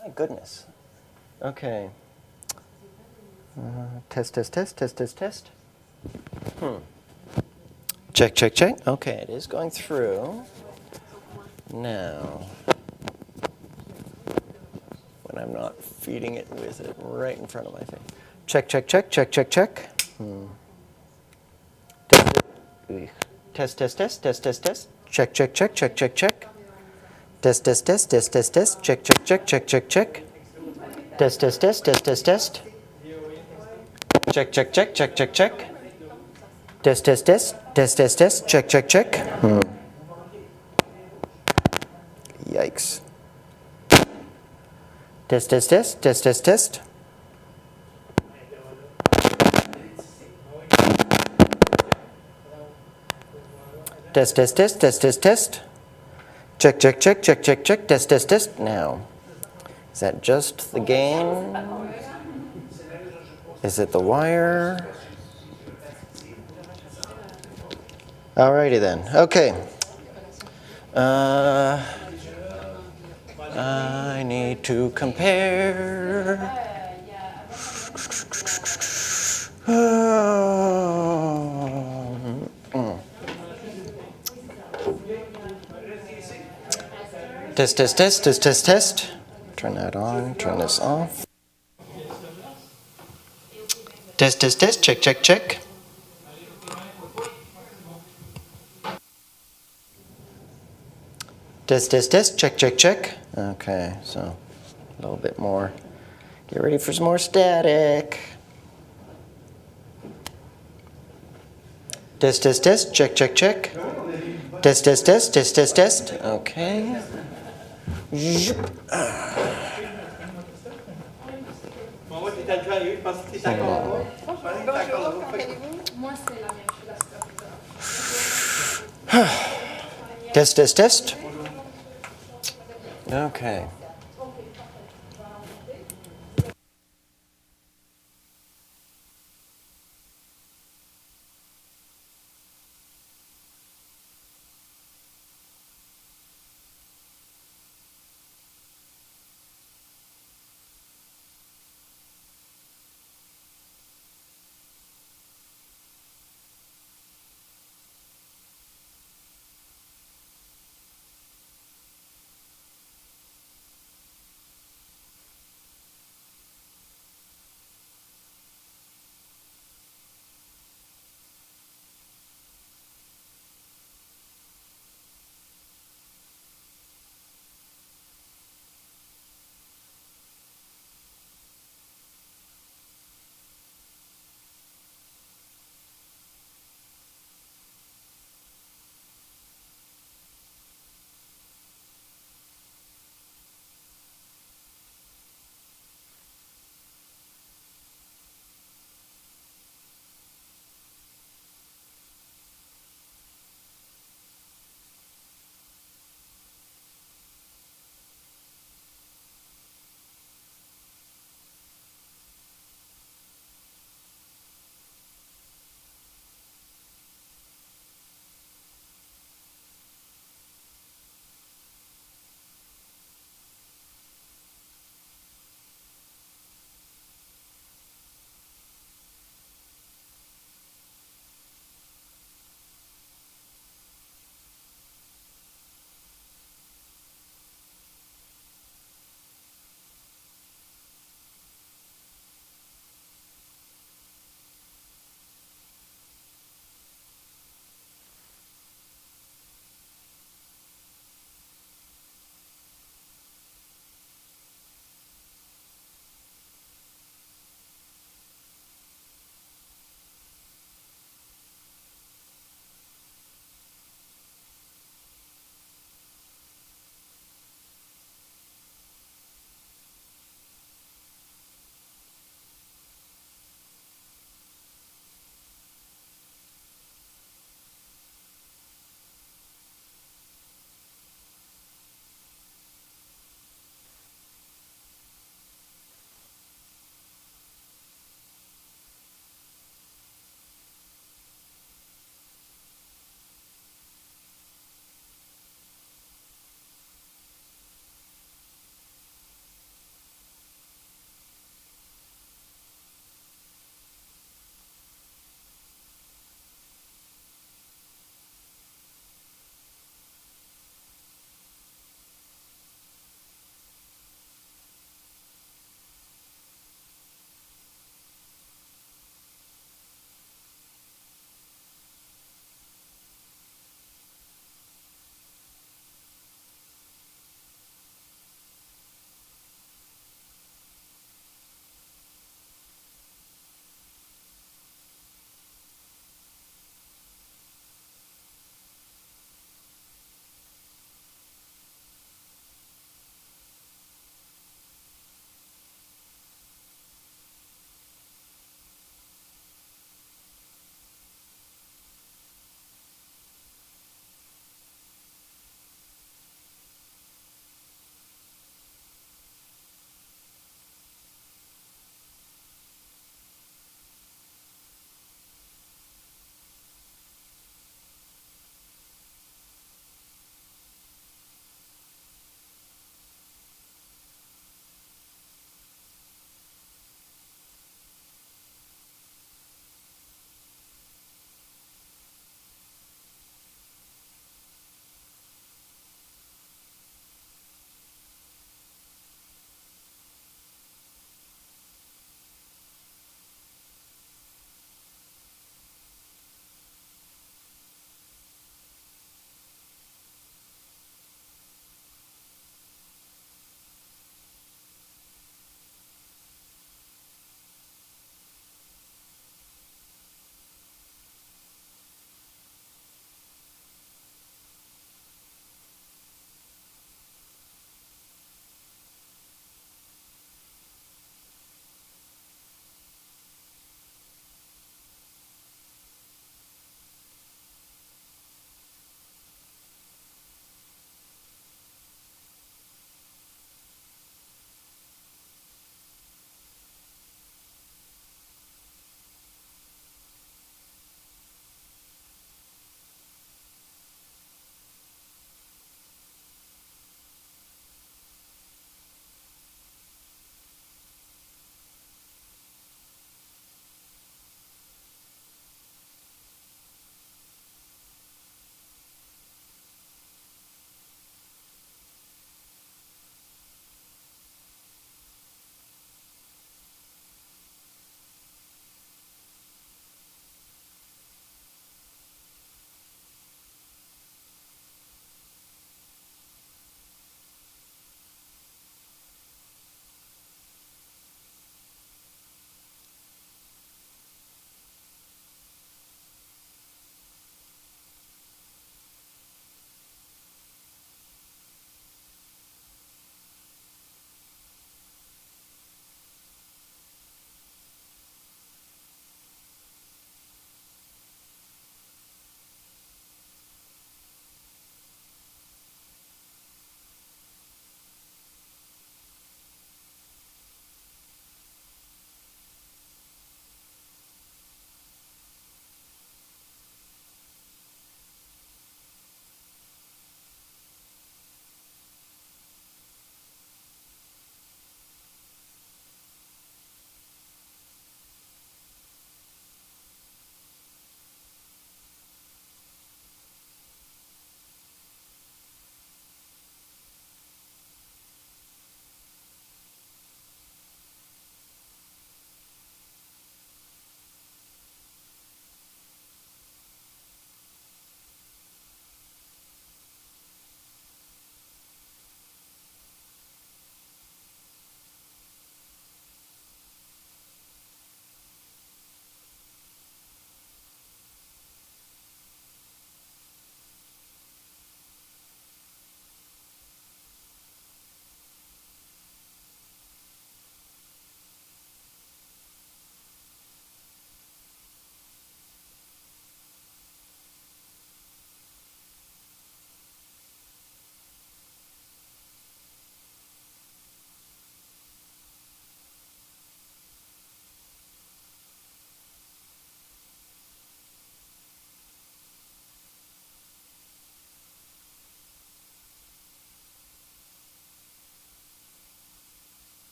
My goodness. Okay. Test, test, test, test, test, test. Check, check, check. Okay, it is going through. Now, when I'm not feeding it with it right in front of my face. Check, check, check, check, check, check. Test, test, test, test, test, test. Check, check, check, check, check, check. Test, test, test, test, test, test. Check, check, check, check, check, check. Test, test, test, test, test, test. Check, check, check, check, check, check. Test, test, test, test, test, test. Check, check, check. Yikes. Test, test, test, test, test, test. Test, test, test, test, test, test. Check, check, check, check, check, check. Test, test, test. Now, is that just the gain? Is it the wire? Alrighty then. Okay. I need to compare. Test, test, test, test, test, test. Turn that on, turn this off. Test, test, test, check, check, check. Test, test, test, check, check, check. Okay, so a little bit more. Get ready for some more static. Test, test, test, check, check, check. Test, test, test, test, test, test. Okay. Test, test, test. Okay.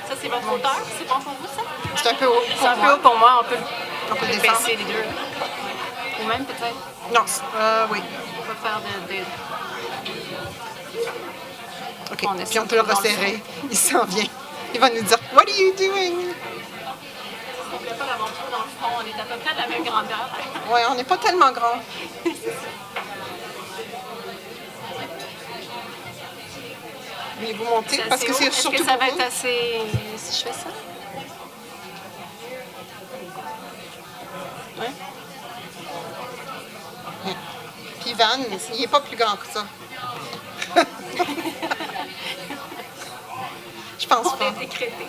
Ça, c'est votre hauteur? C'est bon pour vous, ça? C'est un peu haut. C'est un peu haut pour moi. On peut le baisser les deux. Ou même, peut-être? Non, oui. On peut faire des... OK, puis on peut le resserrer. Il s'en vient. Il va nous dire « What are you doing? » On ne voulait pas l'avoir trop dans le fond. On est à peu près de la même grandeur. Oui, on n'est pas tellement grand. Voulez-vous monter? Parce que c'est surtout Est-ce que ça va pour vous. être assez... si je fais ça? Ouais. Puis Van, il n'est pas plus grand que ça. Je pense On pas. est décrété.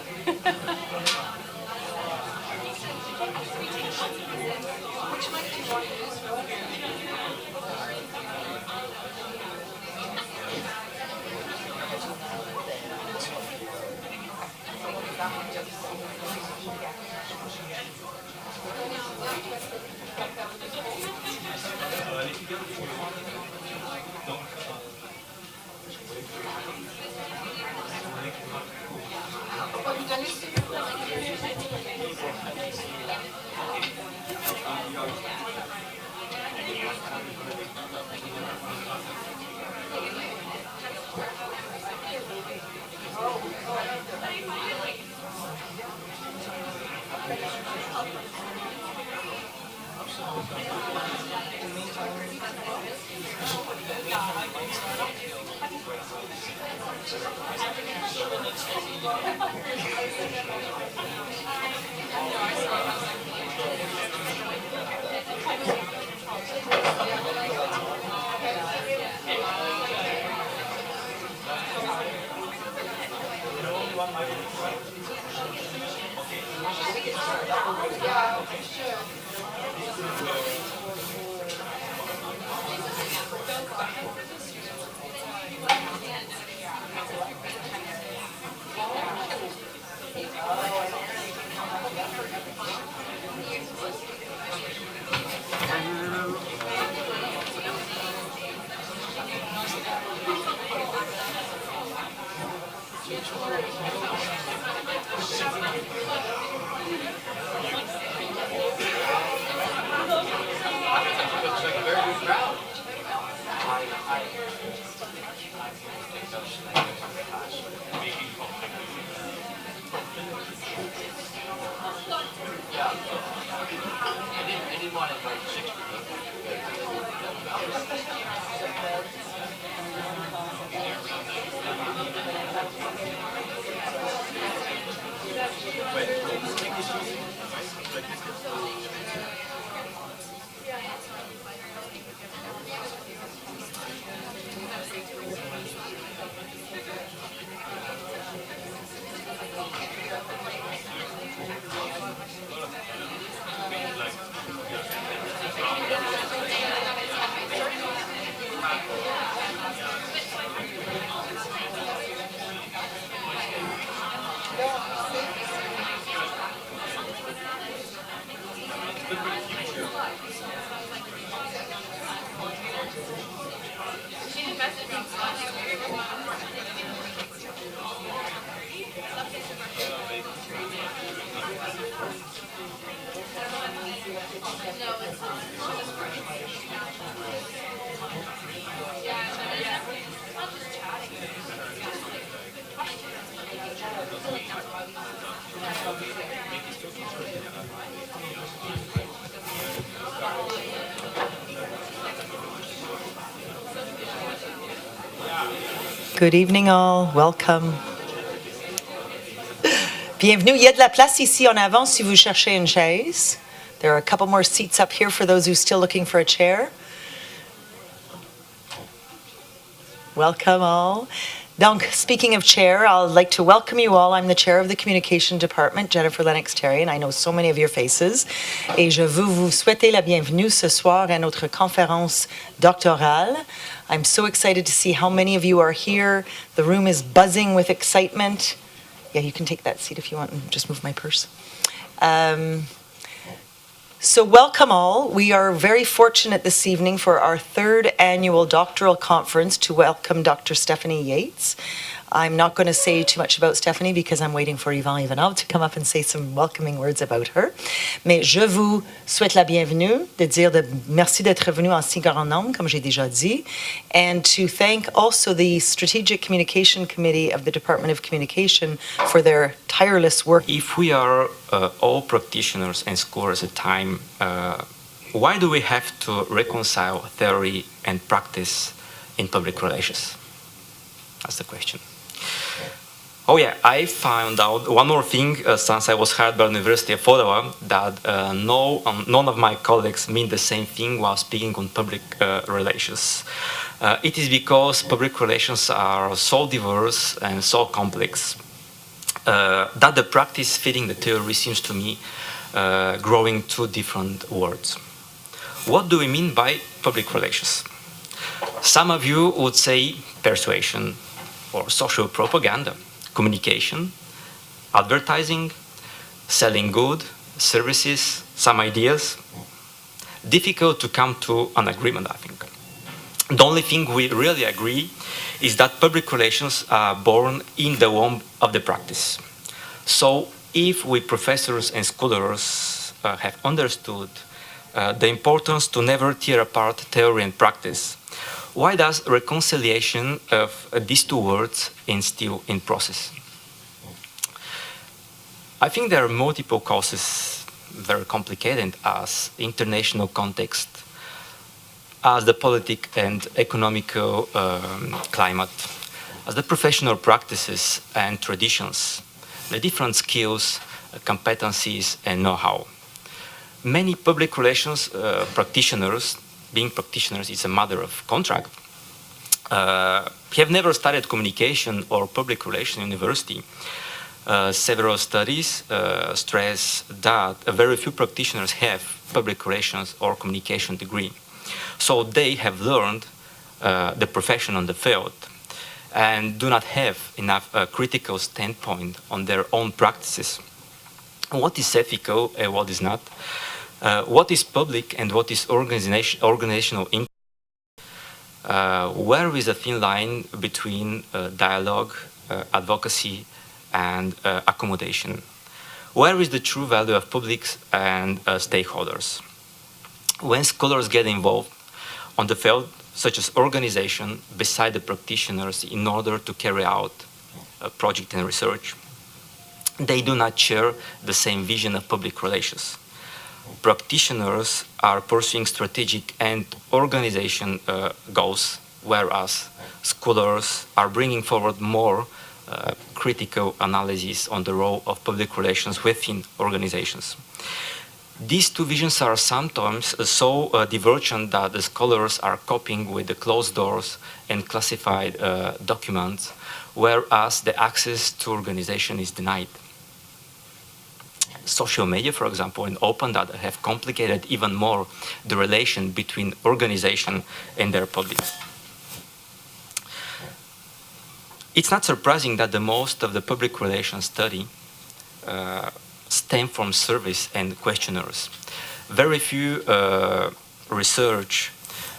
Good evening all, welcome. Bienvenue, il y a de la place ici en avant si vous cherchez une chaise. There are a couple more seats up here for those who are still looking for a chair. Welcome all. Donc, speaking of chair, I'd like to welcome you all. I'm the chair of the communication department, Jennifer Lennox-Terry, and I know so many of your faces. Et je veux vous souhaiter la bienvenue ce soir à notre conférence doctorale. I'm so excited to see how many of you are here. The room is buzzing with excitement. Yeah, you can take that seat if you want and just move my purse. So welcome all. We are very fortunate this evening for our third annual doctoral conference to welcome Dr. Stephanie Yates. I'm not going to say too much about Stephanie because I'm waiting for Yvan Ivanov to come up and say some welcoming words about her. Mais je vous souhaite la bienvenue, de dire merci d'être venu en si grand nombre, comme j'ai déjà dit, and to thank also the Strategic Communication Committee of the Department of Communication for their tireless work. If we are all practitioners and scholars at a time, why do we have to reconcile theory and practice in public relations? That's the question. Oh yeah, I found out one more thing since I was hired by the University of Ottawa, that none of my colleagues mean the same thing while speaking on public relations. It is because public relations are so diverse and so complex that the practice fitting the theory seems to me growing two different words. What do we mean by public relations? Some of you would say persuasion or social propaganda, communication, advertising, selling goods, services, some ideas. Difficult to come to an agreement, I think. The only thing we really agree is that public relations are born in the womb of the practice. So if we professors and scholars have understood the importance to never tear apart theory and practice, why does reconciliation of these two words is still in process? I think there are multiple causes, very complicated as international context, as the political and economical climate, as the professional practices and traditions, the different skills, competencies, and know-how. Many public relations practitioners, being practitioners is a matter of contract, have never studied communication or public relations in university. Several studies stress that very few practitioners have public relations or communication degree. So they have learned the profession on the field and do not have enough critical standpoint on their own practices. What is ethical and what is not? What is public and what is organizational impact? Where is the thin line between dialogue, advocacy, and accommodation? Where is the true value of publics and stakeholders? When scholars get involved on the field, such as organization, beside the practitioners in order to carry out a project and research, they do not share the same vision of public relations. practitioners are pursuing strategic and organization goals, whereas scholars are bringing forward more critical analysis on the role of public relations within organizations. These two visions are sometimes so divergent that the scholars are coping with the closed doors and classified documents, whereas the access to organization is denied. Social media, for example, and open data have complicated even more the relation between organization and their public. It's not surprising that the most of the public relations study stem from surveys and questionnaires. Very few research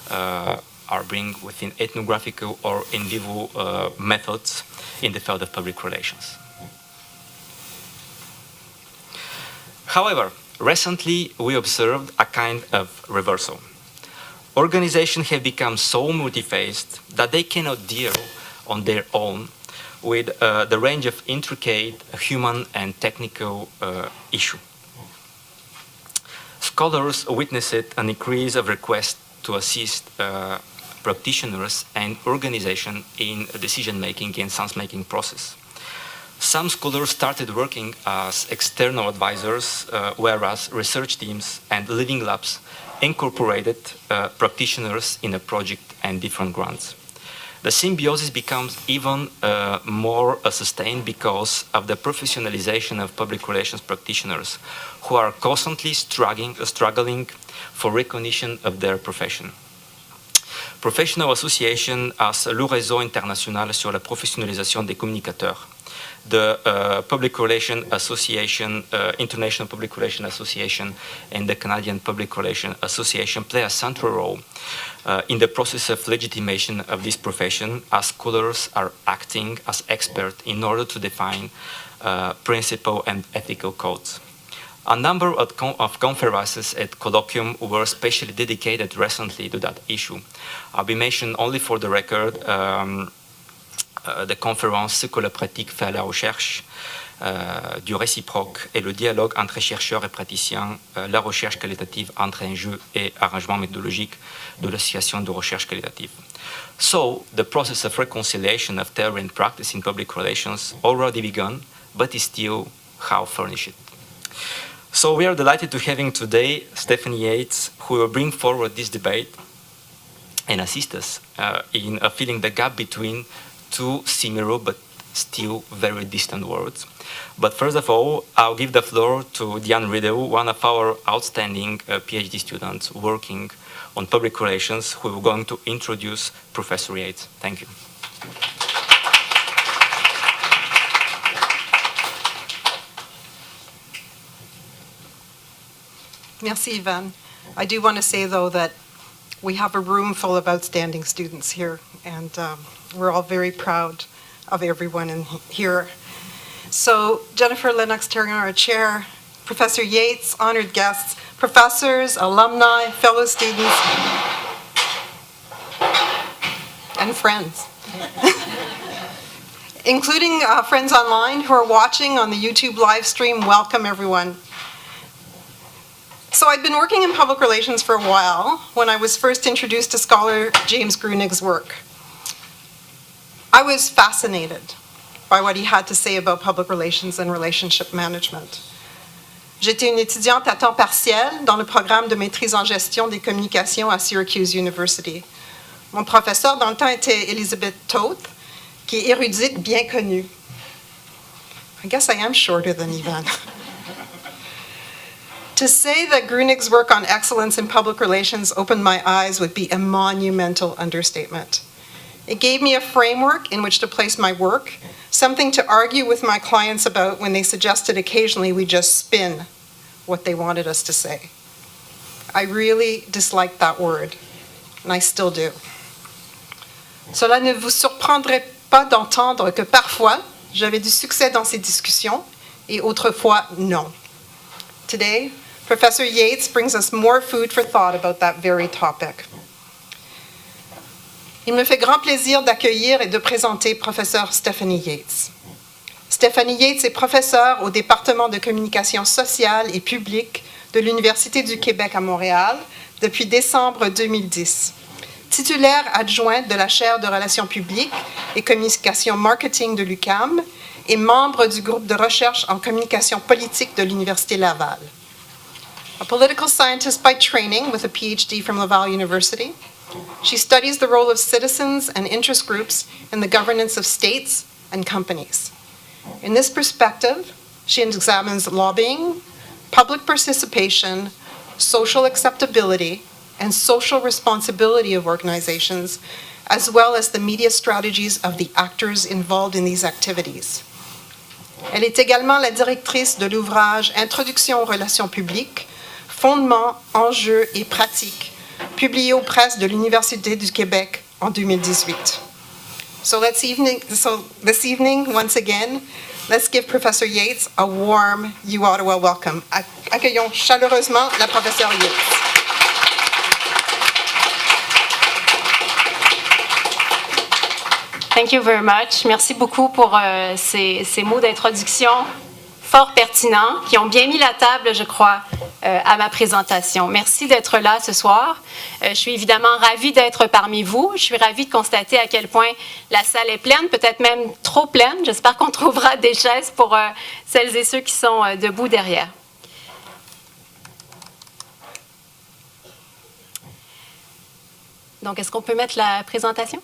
are bring within ethnographical or in vivo methods in the field of public relations. However, recently we observed a kind of reversal. Organizations have become so multi-faced that they cannot deal on their own with the range of intricate human and technical issues. Scholars witnessed an increase of requests to assist practitioners and organizations in decision-making and sense-making process. Some scholars started working as external advisors, whereas research teams and living labs incorporated practitioners in a project and different grants. The symbiosis becomes even more sustained because of the professionalization of public relations practitioners who are constantly struggling for recognition of their profession. Professional associations as le Réseau international sur la professionnalisation des communicateurs, the Public Relations Association, International Public Relations Association, and the Canadian Public Relations Association play a central role in the process of legitimation of this profession, as scholars are acting as experts in order to define principles and ethical codes. A number of conferences at Colloquium were specially dedicated recently to that issue. I'll be mentioned only for the record the conférence Ce que la pratique fait à la recherche, du réciproque et le dialogue entre chercheurs et praticiens, la recherche qualitative entre enjeux et arrangements méthodologiques de l'association de recherche qualitative. So, the process of reconciliation of theory and practice in public relations already begun, but is still how furnished. So we are delighted to having today Stephanie Yates, who will bring forward this debate and assist us in filling the gap between two similar but still very distant words. But first of all, I'll give the floor to Diane Rideau, one of our outstanding PhD students working on public relations, who is going to introduce Professor Yates. Thank you. Merci, Yvan. I do want to say, though, that we have a room full of outstanding students here, and we're all very proud of everyone in here. So, Jennifer Lennox-Terrien, our chair, Professor Yates, honored guests, professors, alumni, fellow students, and friends, including friends online who are watching on the YouTube live stream. Welcome, everyone. So I'd been working in public relations for a while when I was first introduced to scholar James Grunig's work. I was fascinated by what he had to say about public relations and relationship management. J'étais une étudiante à temps partiel dans le programme de maîtrise en gestion des communications à Syracuse University. Mon professeur dans le temps était Elizabeth Toth, qui est érudite bien connue. I guess I am shorter than Yvan. To say that Grunig's work on excellence in public relations opened my eyes would be a monumental understatement. It gave me a framework in which to place my work, something to argue with my clients about when they suggested occasionally we just spin what they wanted us to say. I really disliked that word, and I still do. Cela ne vous surprendrait pas d'entendre que parfois, j'avais du succès dans ces discussions, et autrefois, non. Today, Professor Yates brings us more food for thought about that very topic. Il me fait grand plaisir d'accueillir et de présenter Professeur Stephanie Yates. Stephanie Yates est professeure au département de communication sociale et publique de l'Université du Québec à Montréal depuis décembre 2010. Titulaire adjointe de la chaire de relations publiques et communication marketing de l'UQAM et membre du groupe de recherche en communication politique de l'Université Laval. A political scientist by training with a PhD from Laval University, she studies the role of citizens and interest groups in the governance of states and companies. In this perspective, she examines lobbying, public participation, social acceptability, and social responsibility of organizations, as well as the media strategies of the actors involved in these activities. Elle est également la directrice de l'ouvrage Introduction aux relations publiques, fondements, enjeux et pratiques, publié aux presses de l'Université du Québec en 2018. So this evening, once again, let's give Professor Yates a warm uOttawa welcome. Accueillons chaleureusement la professeure Yates. Thank you very much. Merci beaucoup pour ces mots d'introduction fort pertinents qui ont bien mis la table, je crois, à ma présentation. Merci d'être là ce soir. Je suis évidemment ravie d'être parmi vous. Je suis ravie de constater à quel point la salle est pleine, peut-être même trop pleine. J'espère qu'on trouvera des chaises pour celles et ceux qui sont debout derrière. Donc, est-ce qu'on peut mettre la présentation?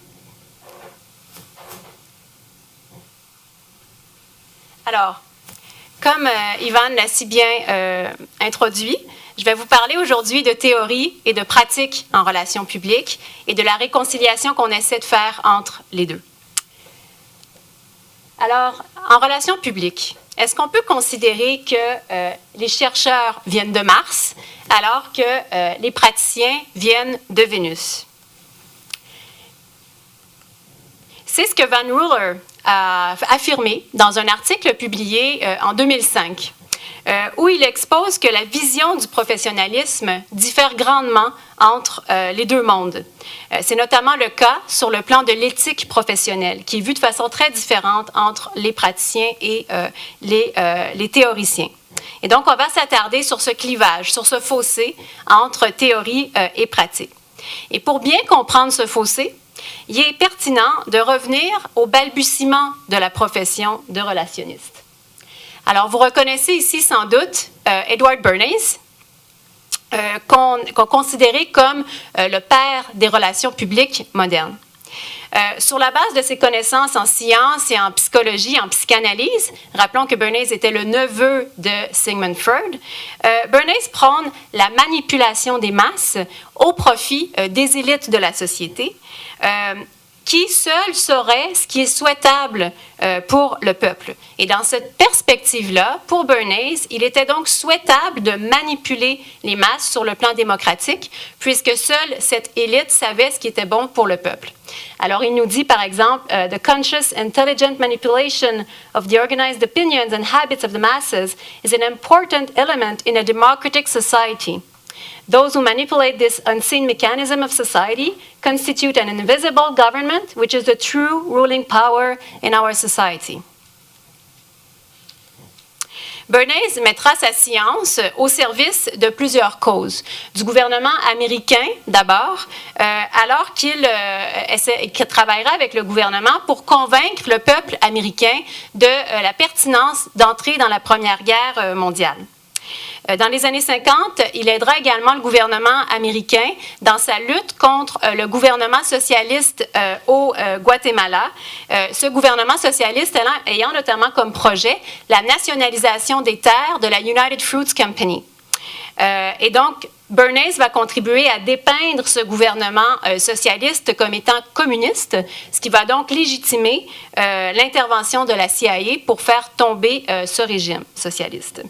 Alors, comme Ivan l'a si bien introduit, je vais vous parler aujourd'hui de théorie et de pratique en relations publiques et de la réconciliation qu'on essaie de faire entre les deux. Alors, en relations publiques, est-ce qu'on peut considérer que les chercheurs viennent de Mars alors que les praticiens viennent de Vénus? C'est ce que Van Ruler a affirmé dans un article publié en 2005, où il expose que la vision du professionnalisme diffère grandement entre les deux mondes. C'est notamment le cas sur le plan de l'éthique professionnelle, qui est vue de façon très différente entre les praticiens et les théoriciens. Et donc, on va s'attarder sur ce clivage, sur ce fossé entre théorie et pratique. Et pour bien comprendre ce fossé, il est pertinent de revenir au balbutiement de la profession de relationniste. Alors, vous reconnaissez ici sans doute Edward Bernays, qu'on considérait comme le père des relations publiques modernes. Sur la base de ses connaissances en sciences et en psychologie, en psychanalyse, rappelons que Bernays était le neveu de Sigmund Freud, Bernays prône la manipulation des masses au profit des élites de la société, qui seul saurait ce qui est souhaitable pour le peuple. Et dans cette perspective-là, pour Bernays, il était donc souhaitable de manipuler les masses sur le plan démocratique, puisque seule cette élite savait ce qui était bon pour le peuple. Alors, il nous dit, par exemple, « The conscious, intelligent manipulation of the organized opinions and habits of the masses is an important element in a democratic society. Those who manipulate this unseen mechanism of society constitute an invisible government, which is the true ruling power in our society. » Bernays mettra sa science au service de plusieurs causes. Du gouvernement américain, d'abord, alors qu'il travaillera avec le gouvernement pour convaincre le peuple américain de la pertinence d'entrer dans la Première Guerre mondiale. Dans les années 50, il aidera également le gouvernement américain dans sa lutte contre le gouvernement socialiste au Guatemala. Ce gouvernement socialiste ayant notamment comme projet la nationalisation des terres de la United Fruits Company. Et donc, Bernays va contribuer à dépeindre ce gouvernement socialiste comme étant communiste, ce qui va donc légitimer l'intervention de la CITE pour faire tomber ce régime socialiste.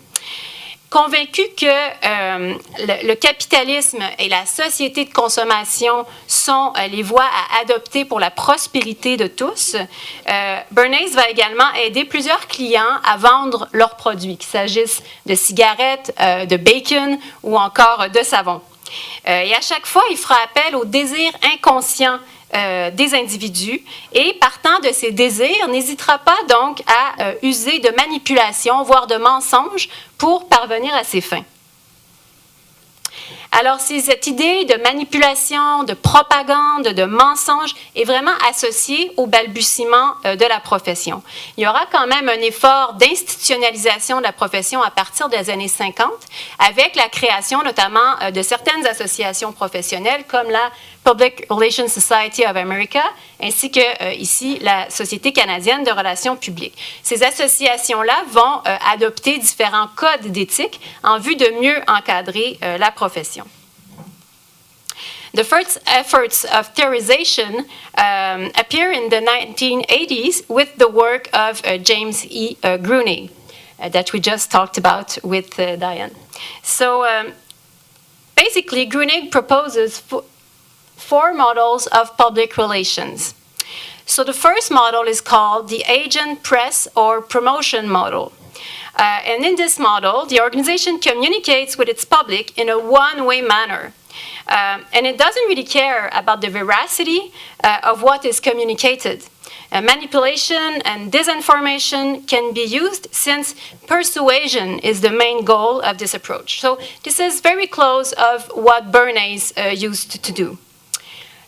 Convaincu que le capitalisme et la société de consommation sont les voies à adopter pour la prospérité de tous, Bernays va également aider plusieurs clients à vendre leurs produits, qu'il s'agisse de cigarettes, de bacon ou encore de savon. Et à chaque fois, il fera appel au désir inconscient des individus et, partant de ces désirs, n'hésitera pas donc à user de manipulation, voire de mensonges pour parvenir à ses fins. Alors, cette idée de manipulation, de propagande, de mensonge est vraiment associée au balbutiement de la profession. Il y aura quand même un effort d'institutionnalisation de la profession à partir des années 50, avec la création notamment de certaines associations professionnelles comme la Public Relations Society of America, ainsi que ici la Société canadienne de relations publiques. Ces associations-là vont adopter différents codes d'éthique en vue de mieux encadrer la profession. The first efforts of theorization appear in the 1980s with the work of James E. Grunig that we just talked about with Diane. So basically, Grunig proposes four models of public relations. So the first model is called the agent, press, or promotion model. And in this model, the organization communicates with its public in a one-way manner. And it doesn't really care about the veracity of what is communicated. Manipulation and disinformation can be used since persuasion is the main goal of this approach. So this is very close of what Bernays used to do.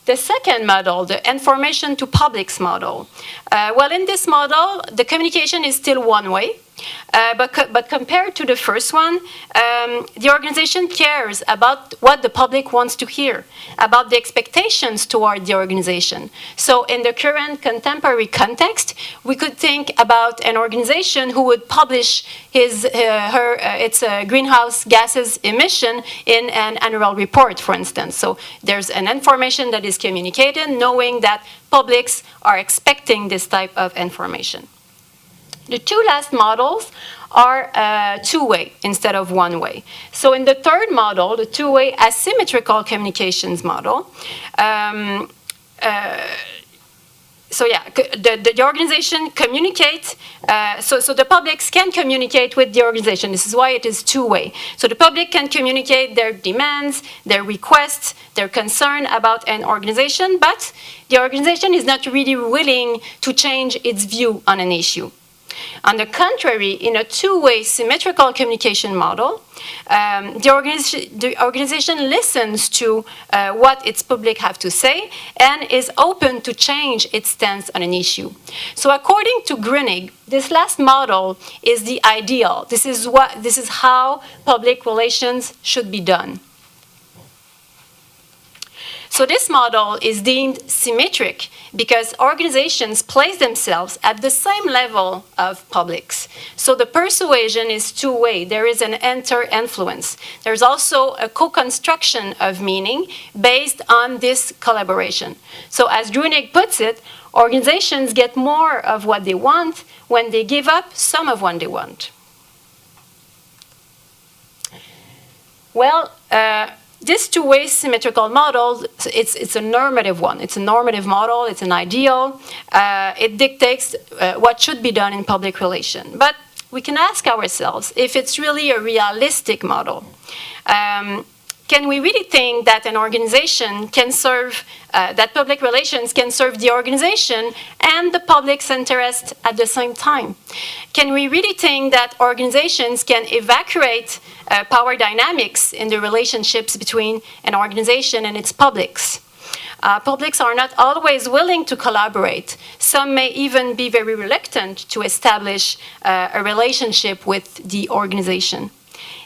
The second model, the information to publics model. Well, in this model, the communication is still one way. But compared to the first one, the organization cares about what the public wants to hear, about the expectations toward the organization. So in the current contemporary context, we could think about an organization who would publish its greenhouse gases emission in an annual report, for instance. So there's an information that is communicated, knowing that publics are expecting this type of information. The two last models are two-way instead of one-way. So in the third model, the two-way asymmetrical communications model, the organization communicates, so the publics can communicate with the organization. This is why it is two-way. So the public can communicate their demands, their requests, their concern about an organization, but the organization is not really willing to change its view on an issue. On the contrary, in a two-way symmetrical communication model, the organization listens to what its public have to say and is open to change its stance on an issue. So according to Grunig, this last model is the ideal. This is how public relations should be done. So this model is deemed symmetric because organizations place themselves at the same level of publics. So the persuasion is two-way. There is an enter-influence. There's also a co-construction of meaning based on this collaboration. So as Grunig puts it, organizations get more of what they want when they give up some of what they want. Well, this two-way symmetrical model, it's a normative one. It's a normative model. It's an ideal. It dictates what should be done in public relations. But we can ask ourselves if it's really a realistic model. Can we really think that an organization can serve, that public relations can serve the organization and the public's interest at the same time? Can we really think that organizations can evacuate power dynamics in the relationships between an organization and its publics? Publics are not always willing to collaborate. Some may even be very reluctant to establish a relationship with the organization.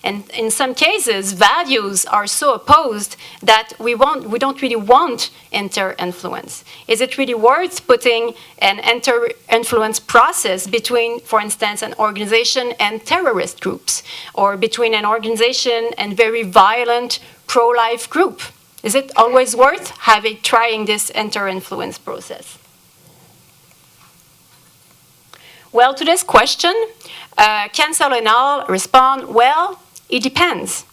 And in some cases, values are so opposed that we don't really want inter-influence. Is it really worth putting an inter-influence process between, for instance, an organization and terrorist groups, or between an organization and very violent pro-life group? Is it always worth trying this inter-influence process? Well, to this question, Ken Solenal respond, well, it depends.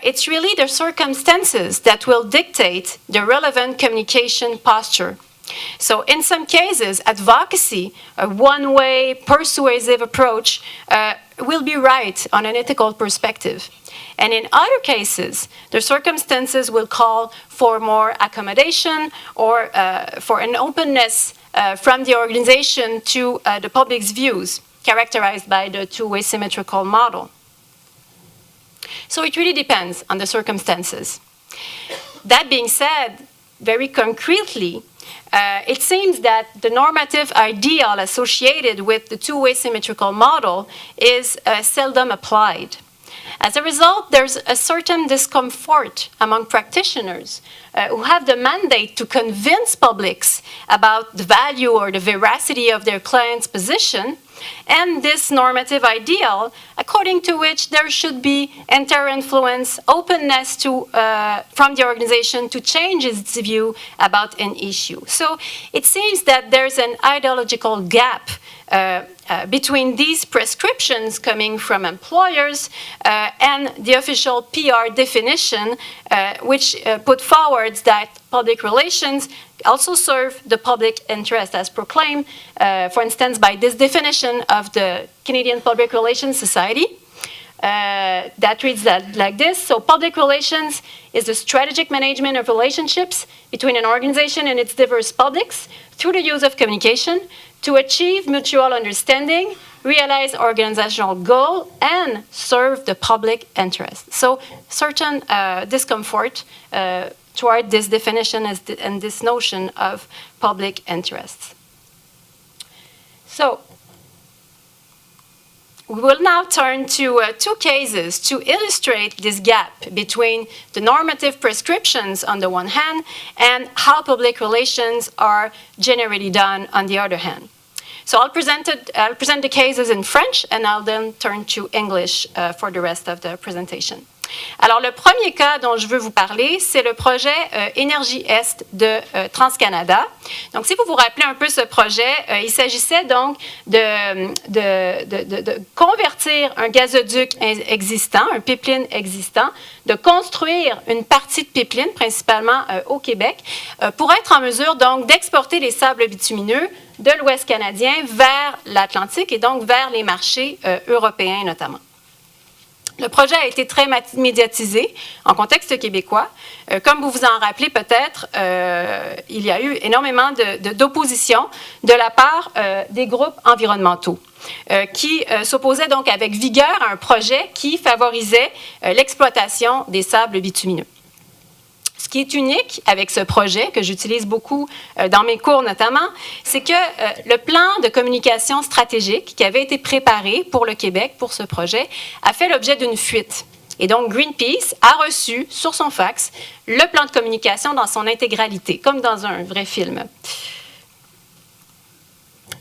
It's really the circumstances that will dictate the relevant communication posture. So in some cases, advocacy, a one-way persuasive approach, will be right on an ethical perspective. And in other cases, the circumstances will call for more accommodation or for an openness from the organization to the public's views, characterized by the two-way symmetrical model. So it really depends on the circumstances. That being said, very concretely, it seems that the normative ideal associated with the two-way symmetrical model is seldom applied. As a result, there's a certain discomfort among practitioners who have the mandate to convince publics about the value or the veracity of their client's position, and this normative ideal, according to which there should be inter-influence, openness to, from the organization to change its view about an issue. So it seems that there's an ideological gap between these prescriptions coming from employers and the official PR definition, which put forward that public relations also serve the public interest as proclaimed, for instance, by this definition of the Canadian Public Relations Society. That reads like this. So public relations is the strategic management of relationships between an organization and its diverse publics through the use of communication to achieve mutual understanding, realize organizational goal, and serve the public interest. So certain discomfort toward this definition and this notion of public interests. So we will now turn to two cases to illustrate this gap between the normative prescriptions on the one hand and how public relations are generally done on the other hand. So I'll present the cases in French and I'll then turn to English for the rest of the presentation. Alors, le premier cas dont je veux vous parler, c'est le projet Énergie Est de TransCanada. Donc, si vous vous rappelez un peu ce projet, il s'agissait donc de convertir un gazoduc existant, un pipeline existant, de construire une partie de pipeline, principalement au Québec, pour être en mesure donc d'exporter les sables bitumineux de l'Ouest canadien vers l'Atlantique et donc vers les marchés européens notamment. Le projet a été très médiatisé en contexte québécois. Comme vous vous en rappelez peut-être, il y a eu énormément d'opposition de la part des groupes environnementaux qui s'opposaient donc avec vigueur à un projet qui favorisait l'exploitation des sables bitumineux. Ce qui est unique avec ce projet, que j'utilise beaucoup dans mes cours notamment, c'est que le plan de communication stratégique qui avait été préparé pour le Québec, pour ce projet, a fait l'objet d'une fuite. Et donc, Greenpeace a reçu sur son fax le plan de communication dans son intégralité, comme dans un vrai film.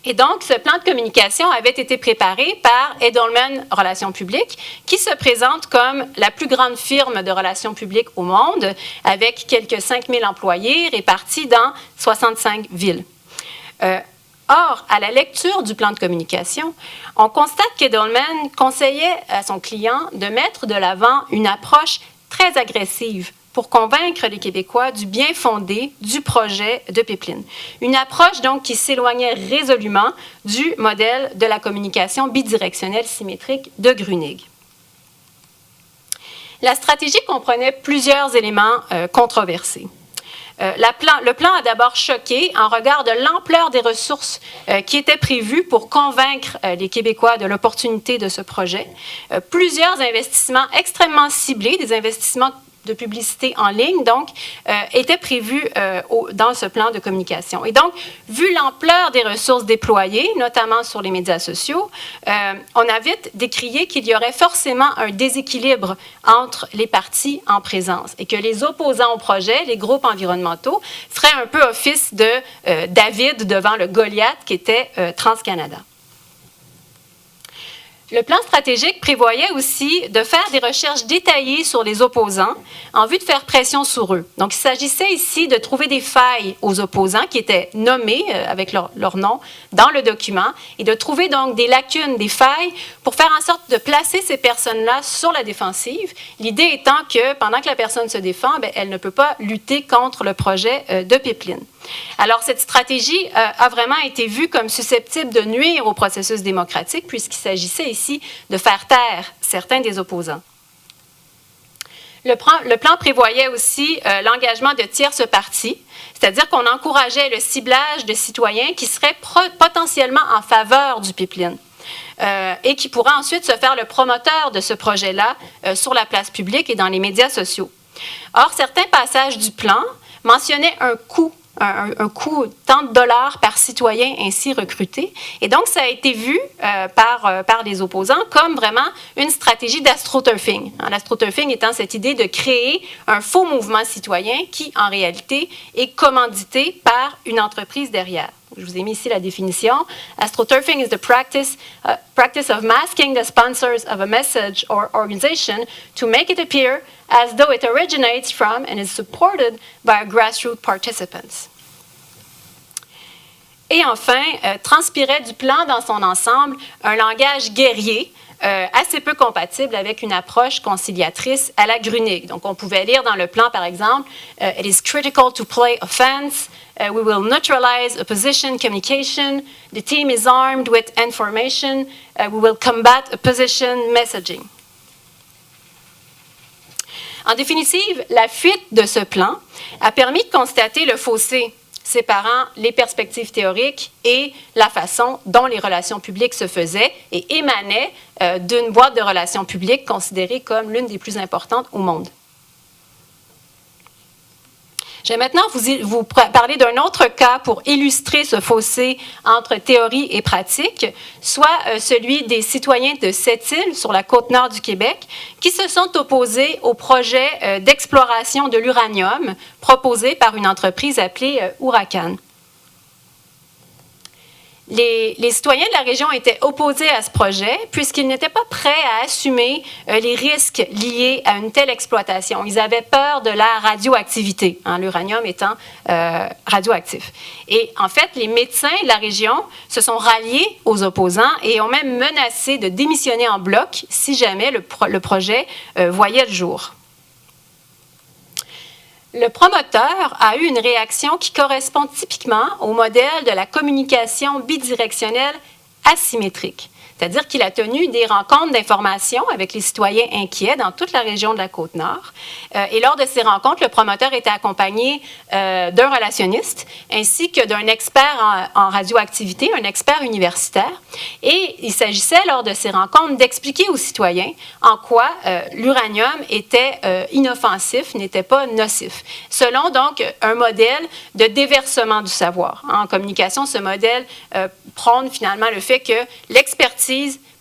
Et donc, ce plan de communication avait été préparé par Edelman Relations publiques, qui se présente comme la plus grande firme de relations publiques au monde, avec quelques 5000 employés répartis dans 65 villes. Or, à la lecture du plan de communication, on constate qu'Edelman conseillait à son client de mettre de l'avant une approche très agressive pour convaincre les Québécois du bien fondé du projet de pipeline. Une approche donc qui s'éloignait résolument du modèle de la communication bidirectionnelle symétrique de Grunig. La stratégie comprenait plusieurs éléments controversés. Le plan a d'abord choqué en regard de l'ampleur des ressources qui étaient prévues pour convaincre les Québécois de l'opportunité de ce projet. Plusieurs investissements extrêmement ciblés, des investissements de publicité en ligne, donc, était prévu dans ce plan de communication. Et donc, vu l'ampleur des ressources déployées, notamment sur les médias sociaux, on a vite décrié qu'il y aurait forcément un déséquilibre entre les partis en présence et que les opposants au projet, les groupes environnementaux, feraient un peu office de David devant le Goliath qui était TransCanada. Le plan stratégique prévoyait aussi de faire des recherches détaillées sur les opposants en vue de faire pression sur eux. Donc, il s'agissait ici de trouver des failles aux opposants qui étaient nommés avec leur nom dans le document et de trouver donc des lacunes, des failles pour faire en sorte de placer ces personnes-là sur la défensive. L'idée étant que pendant que la personne se défend, elle ne peut pas lutter contre le projet de pipeline. Alors, cette stratégie a vraiment été vue comme susceptible de nuire au processus démocratique puisqu'il s'agissait ici de faire taire certains des opposants. Le plan prévoyait aussi l'engagement de tierces parties, c'est-à-dire qu'on encourageait le ciblage de citoyens qui seraient potentiellement en faveur du pipeline. et qui pourra ensuite se faire le promoteur de ce projet-là sur la place publique et dans les médias sociaux. Or, certains passages du plan mentionnaient un coût tant de dollars par citoyen ainsi recruté. Et donc, ça a été vu par les opposants comme vraiment une stratégie d'astroturfing. L'astroturfing étant cette idée de créer un faux mouvement citoyen qui, en réalité, est commandité par une entreprise derrière. Je vous ai mis ici la définition. Astroturfing is the practice of masking the sponsors of a message or organization to make it appear as though it originates from and is supported by grassroots participants. Et enfin, transpirait du plan dans son ensemble un langage guerrier, assez peu compatible avec une approche conciliatrice à la Grunig. Donc, on pouvait lire dans le plan, par exemple, « It is critical to play offense. We will neutralize opposition communication. The team is armed with information. We will combat opposition messaging. » En définitive, la fuite de ce plan a permis de constater le fossé séparant les perspectives théoriques et la façon dont les relations publiques se faisaient et émanaient d'une boîte de relations publiques considérée comme l'une des plus importantes au monde. Je vais maintenant vous parler d'un autre cas pour illustrer ce fossé entre théorie et pratique, soit celui des citoyens de Sept-Îles, sur la côte nord du Québec, qui se sont opposés au projet d'exploration de l'uranium proposé par une entreprise appelée Huracan. Les citoyens de la région étaient opposés à ce projet puisqu'ils n'étaient pas prêts à assumer les risques liés à une telle exploitation. Ils avaient peur de la radioactivité, l'uranium étant radioactif. Et en fait, les médecins de la région se sont ralliés aux opposants et ont même menacé de démissionner en bloc si jamais le projet voyait le jour. Le promoteur a eu une réaction qui correspond typiquement au modèle de la communication bidirectionnelle asymétrique. C'est-à-dire qu'il a tenu des rencontres d'information avec les citoyens inquiets dans toute la région de la Côte-Nord. Et lors de ces rencontres, le promoteur était accompagné d'un relationniste ainsi que d'un expert en radioactivité, un expert universitaire. Et il s'agissait, lors de ces rencontres, d'expliquer aux citoyens en quoi l'uranium était inoffensif, n'était pas nocif, selon donc un modèle de déversement du savoir. En communication, ce modèle prône finalement le fait que l'expertise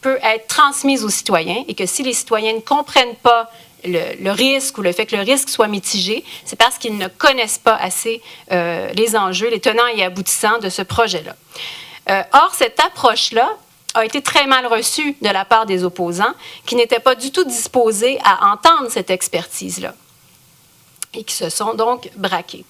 peut être transmise aux citoyens et que si les citoyens ne comprennent pas le risque ou le fait que le risque soit mitigé, c'est parce qu'ils ne connaissent pas assez les enjeux, les tenants et aboutissants de ce projet-là. Or, cette approche-là a été très mal reçue de la part des opposants qui n'étaient pas du tout disposés à entendre cette expertise-là et qui se sont donc braqués.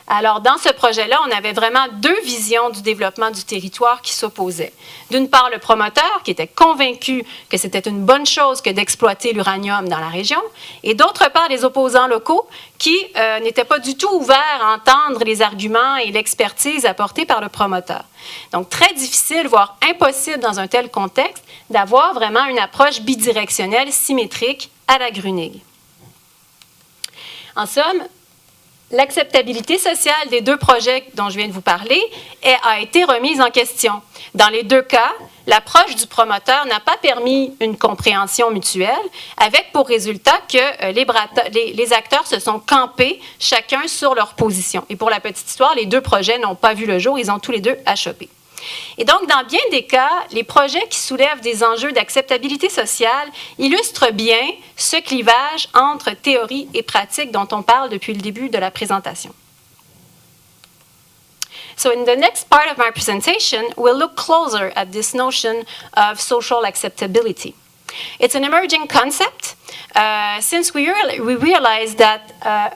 Alors, dans ce projet-là, on avait vraiment deux visions du développement du territoire qui s'opposaient. D'une part, le promoteur, qui était convaincu que c'était une bonne chose que d'exploiter l'uranium dans la région, et d'autre part, les opposants locaux, qui n'étaient pas du tout ouverts à entendre les arguments et l'expertise apportée par le promoteur. Donc, très difficile, voire impossible dans un tel contexte, d'avoir vraiment une approche bidirectionnelle symétrique à la Grunig. En somme, l'acceptabilité sociale des deux projets dont je viens de vous parler a été remise en question. Dans les deux cas, l'approche du promoteur n'a pas permis une compréhension mutuelle, avec pour résultat que les acteurs se sont campés chacun sur leur position. Et pour la petite histoire, les deux projets n'ont pas vu le jour, ils ont tous les deux achoppé. Et donc, dans bien des cas, les projets qui soulèvent des enjeux d'acceptabilité sociale illustrent bien ce clivage entre théorie et pratique dont on parle depuis le début de la présentation. So in the next part of my presentation, we'll look closer at this notion of social acceptability. It's an emerging concept since we realize that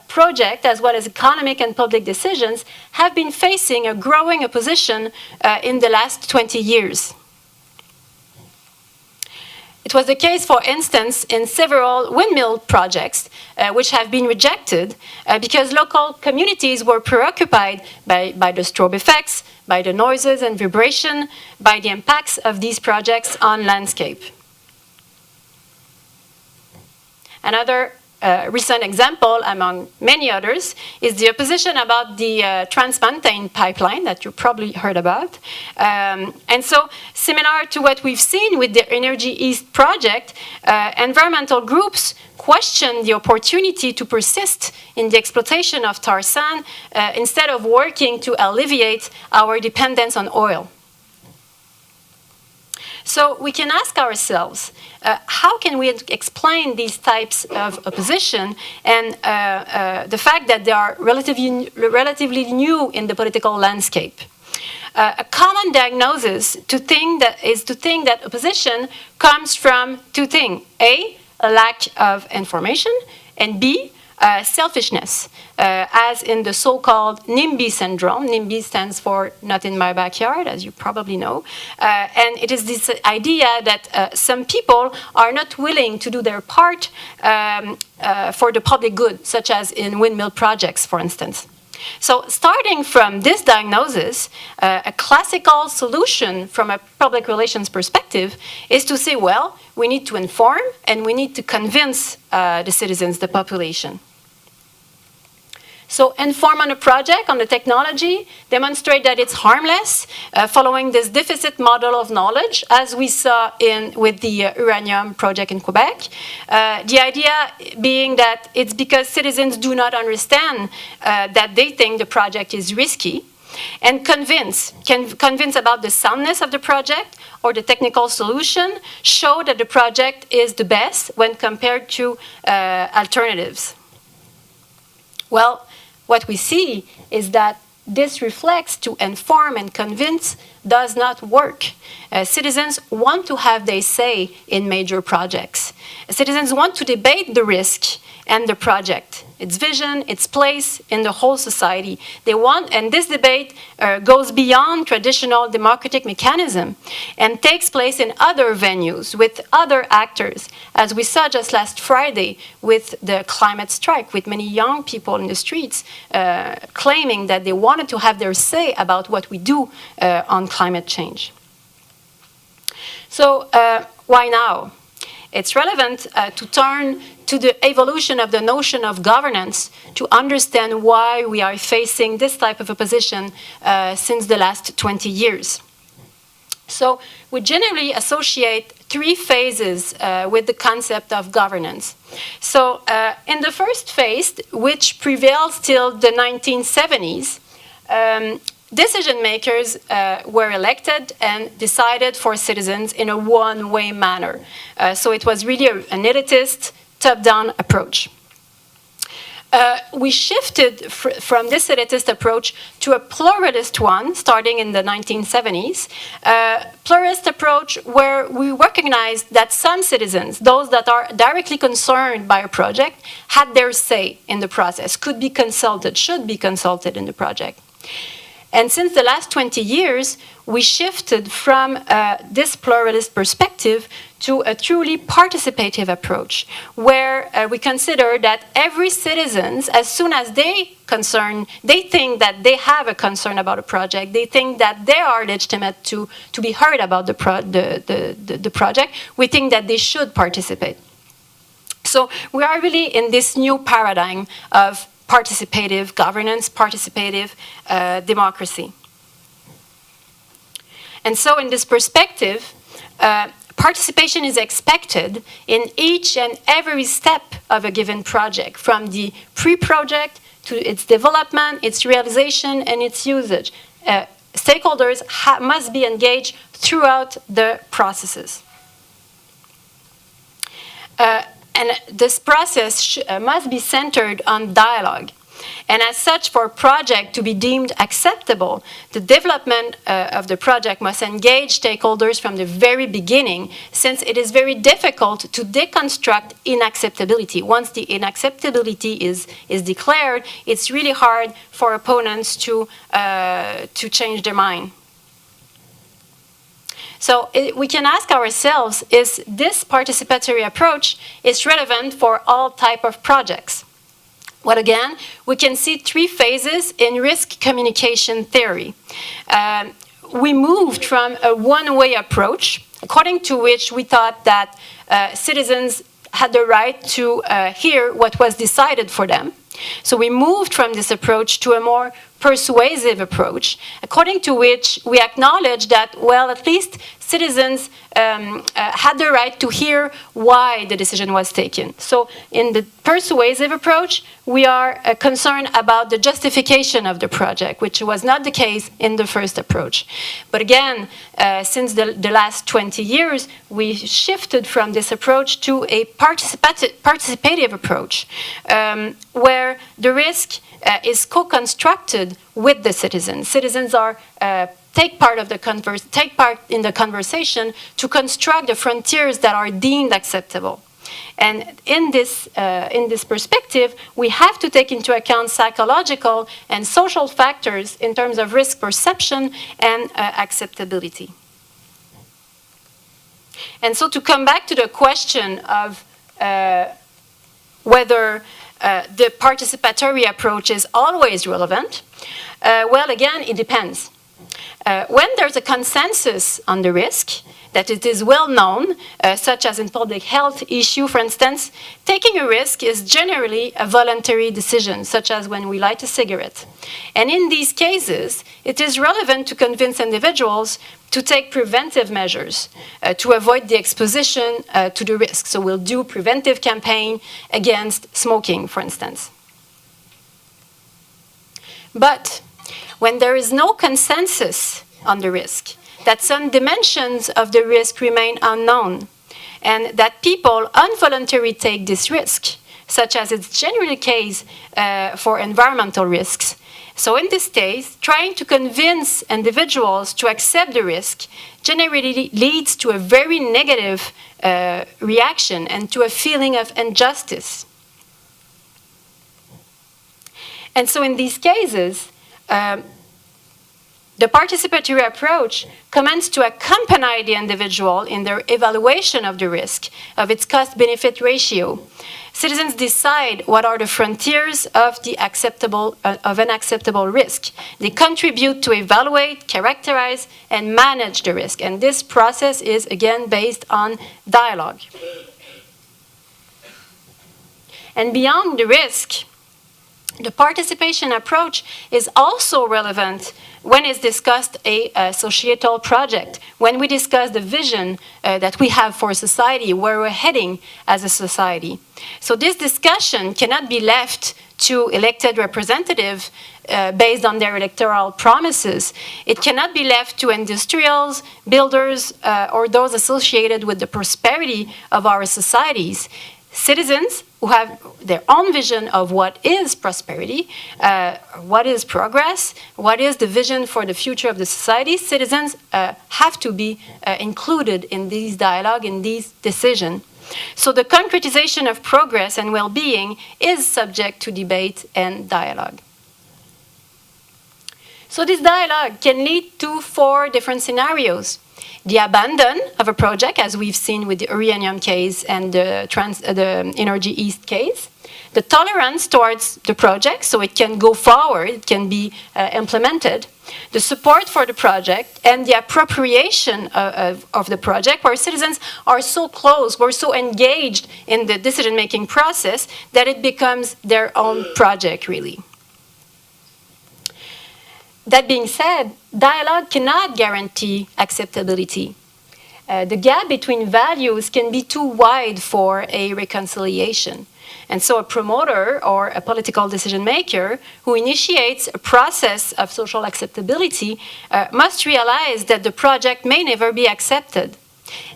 projects, as well as economic and public decisions, have been facing a growing opposition in the last 20 years. It was the case, for instance, in several windmill projects, which have been rejected because local communities were preoccupied by the strobe effects, by the noises and vibration, by the impacts of these projects on landscape. Another recent example, among many others, is the opposition about the Trans-Mountain pipeline that you probably heard about. And so, similar to what we've seen with the Energy East project, environmental groups question the opportunity to persist in the exploitation of tar sand instead of working to alleviate our dependence on oil. So we can ask ourselves, how can we explain these types of opposition and the fact that they are relatively new in the political landscape? A common diagnosis is to think that opposition comes from two things. A lack of information, and B, selfishness, as in the so-called NIMBY syndrome. NIMBY stands for not in my backyard, as you probably know. And it is this idea that some people are not willing to do their part for the public good, such as in windmill projects, for instance. So starting from this diagnosis, a classical solution from a public relations perspective is to say, well, we need to inform and we need to convince the citizens, the population. So inform on a project, on the technology, demonstrate that it's harmless, following this deficit model of knowledge, as we saw with the uranium project in Quebec. The idea being that it's because citizens do not understand that they think the project is risky, and convince about the soundness of the project or the technical solution, show that the project is the best when compared to alternatives. Well, what we see is that this reflects to inform and convince does not work. Citizens want to have their say in major projects. Citizens want to debate the risk and the project, its vision, its place in the whole society. They want, and this debate goes beyond traditional democratic mechanism and takes place in other venues with other actors, as we saw just last Friday with the climate strike, with many young people in the streets claiming that they wanted to have their say about what we do on climate change. So why now? It's relevant to turn to the evolution of the notion of governance to understand why we are facing this type of opposition since the last 20 years. So we generally associate three phases with the concept of governance. So in the first phase, which prevails till the 1970s, decision makers were elected and decided for citizens in a one-way manner. So it was really an elitist, top-down approach. We shifted from this elitist approach to a pluralist one, starting in the 1970s. Pluralist approach where we recognized that some citizens, those that are directly concerned by a project, had their say in the process, could be consulted, should be consulted in the project. And since the last 20 years, we shifted from this pluralist perspective to a truly participative approach, where we consider that every citizen, as soon as they think that they have a concern about a project, they think that they are legitimate to be heard about the project, we think that they should participate. So we are really in this new paradigm of participative governance, participative democracy. And so in this perspective, participation is expected in each and every step of a given project, from the pre-project to its development, its realization, and its usage. Stakeholders must be engaged throughout the processes. And this process must be centered on dialogue. And as such, for a project to be deemed acceptable, the development of the project must engage stakeholders from the very beginning, since it is very difficult to deconstruct inacceptability. Once the inacceptability is declared, it's really hard for opponents to change their mind. So we can ask ourselves, is this participatory approach is relevant for all type of projects? Well, again, we can see three phases in risk communication theory. We moved from a one-way approach, according to which we thought that citizens had the right to hear what was decided for them. So we moved from this approach to a more persuasive approach, according to which we acknowledge that, well, at least citizens had the right to hear why the decision was taken. So in the persuasive approach, we are concerned about the justification of the project, which was not the case in the first approach. But again, since the last 20 years, we shifted from this approach to a participative approach, where the risk is co-constructed with the citizens. Citizens are take part in the conversation to construct the frontiers that are deemed acceptable. And in this perspective, we have to take into account psychological and social factors in terms of risk perception and acceptability. And so to come back to the question of whether the participatory approach is always relevant, well, again, it depends. When there's a consensus on the risk, that it is well known, such as in public health issue, for instance, taking a risk is generally a voluntary decision, such as when we light a cigarette. And in these cases, it is relevant to convince individuals to take preventive measures to avoid the exposition to the risk. So we'll do preventive campaign against smoking, for instance. But when there is no consensus on the risk, that some dimensions of the risk remain unknown, and that people involuntarily take this risk, such as it's generally the case for environmental risks. So in this case, trying to convince individuals to accept the risk generally leads to a very negative reaction and to a feeling of injustice. And so in these cases, the participatory approach commends to accompany the individual in their evaluation of the risk, of its cost-benefit ratio. Citizens decide what are the frontiers of an acceptable risk. They contribute to evaluate, characterize, and manage the risk. And this process is, again, based on dialogue. And beyond the risk, the participation approach is also relevant when it's discussed a societal project, when we discuss the vision that we have for society, where we're heading as a society. So this discussion cannot be left to elected representatives based on their electoral promises. It cannot be left to industrials, builders, or those associated with the prosperity of our societies. Citizens who have their own vision of what is prosperity, what is progress, what is the vision for the future of the society, citizens have to be included in these dialogue, in these decisions. So the concretization of progress and well-being is subject to debate and dialogue. So this dialogue can lead to 4 different scenarios. The abandon of a project, as we've seen with the uranium case and the Energy East case. The tolerance towards the project, so it can go forward, it can be implemented. The support for the project and the appropriation of the project, where citizens are so close, we're so engaged in the decision-making process that it becomes their own project, really. That being said, dialogue cannot guarantee acceptability. The gap between values can be too wide for a reconciliation. And so a promoter or a political decision maker who initiates a process of social acceptability must realize that the project may never be accepted.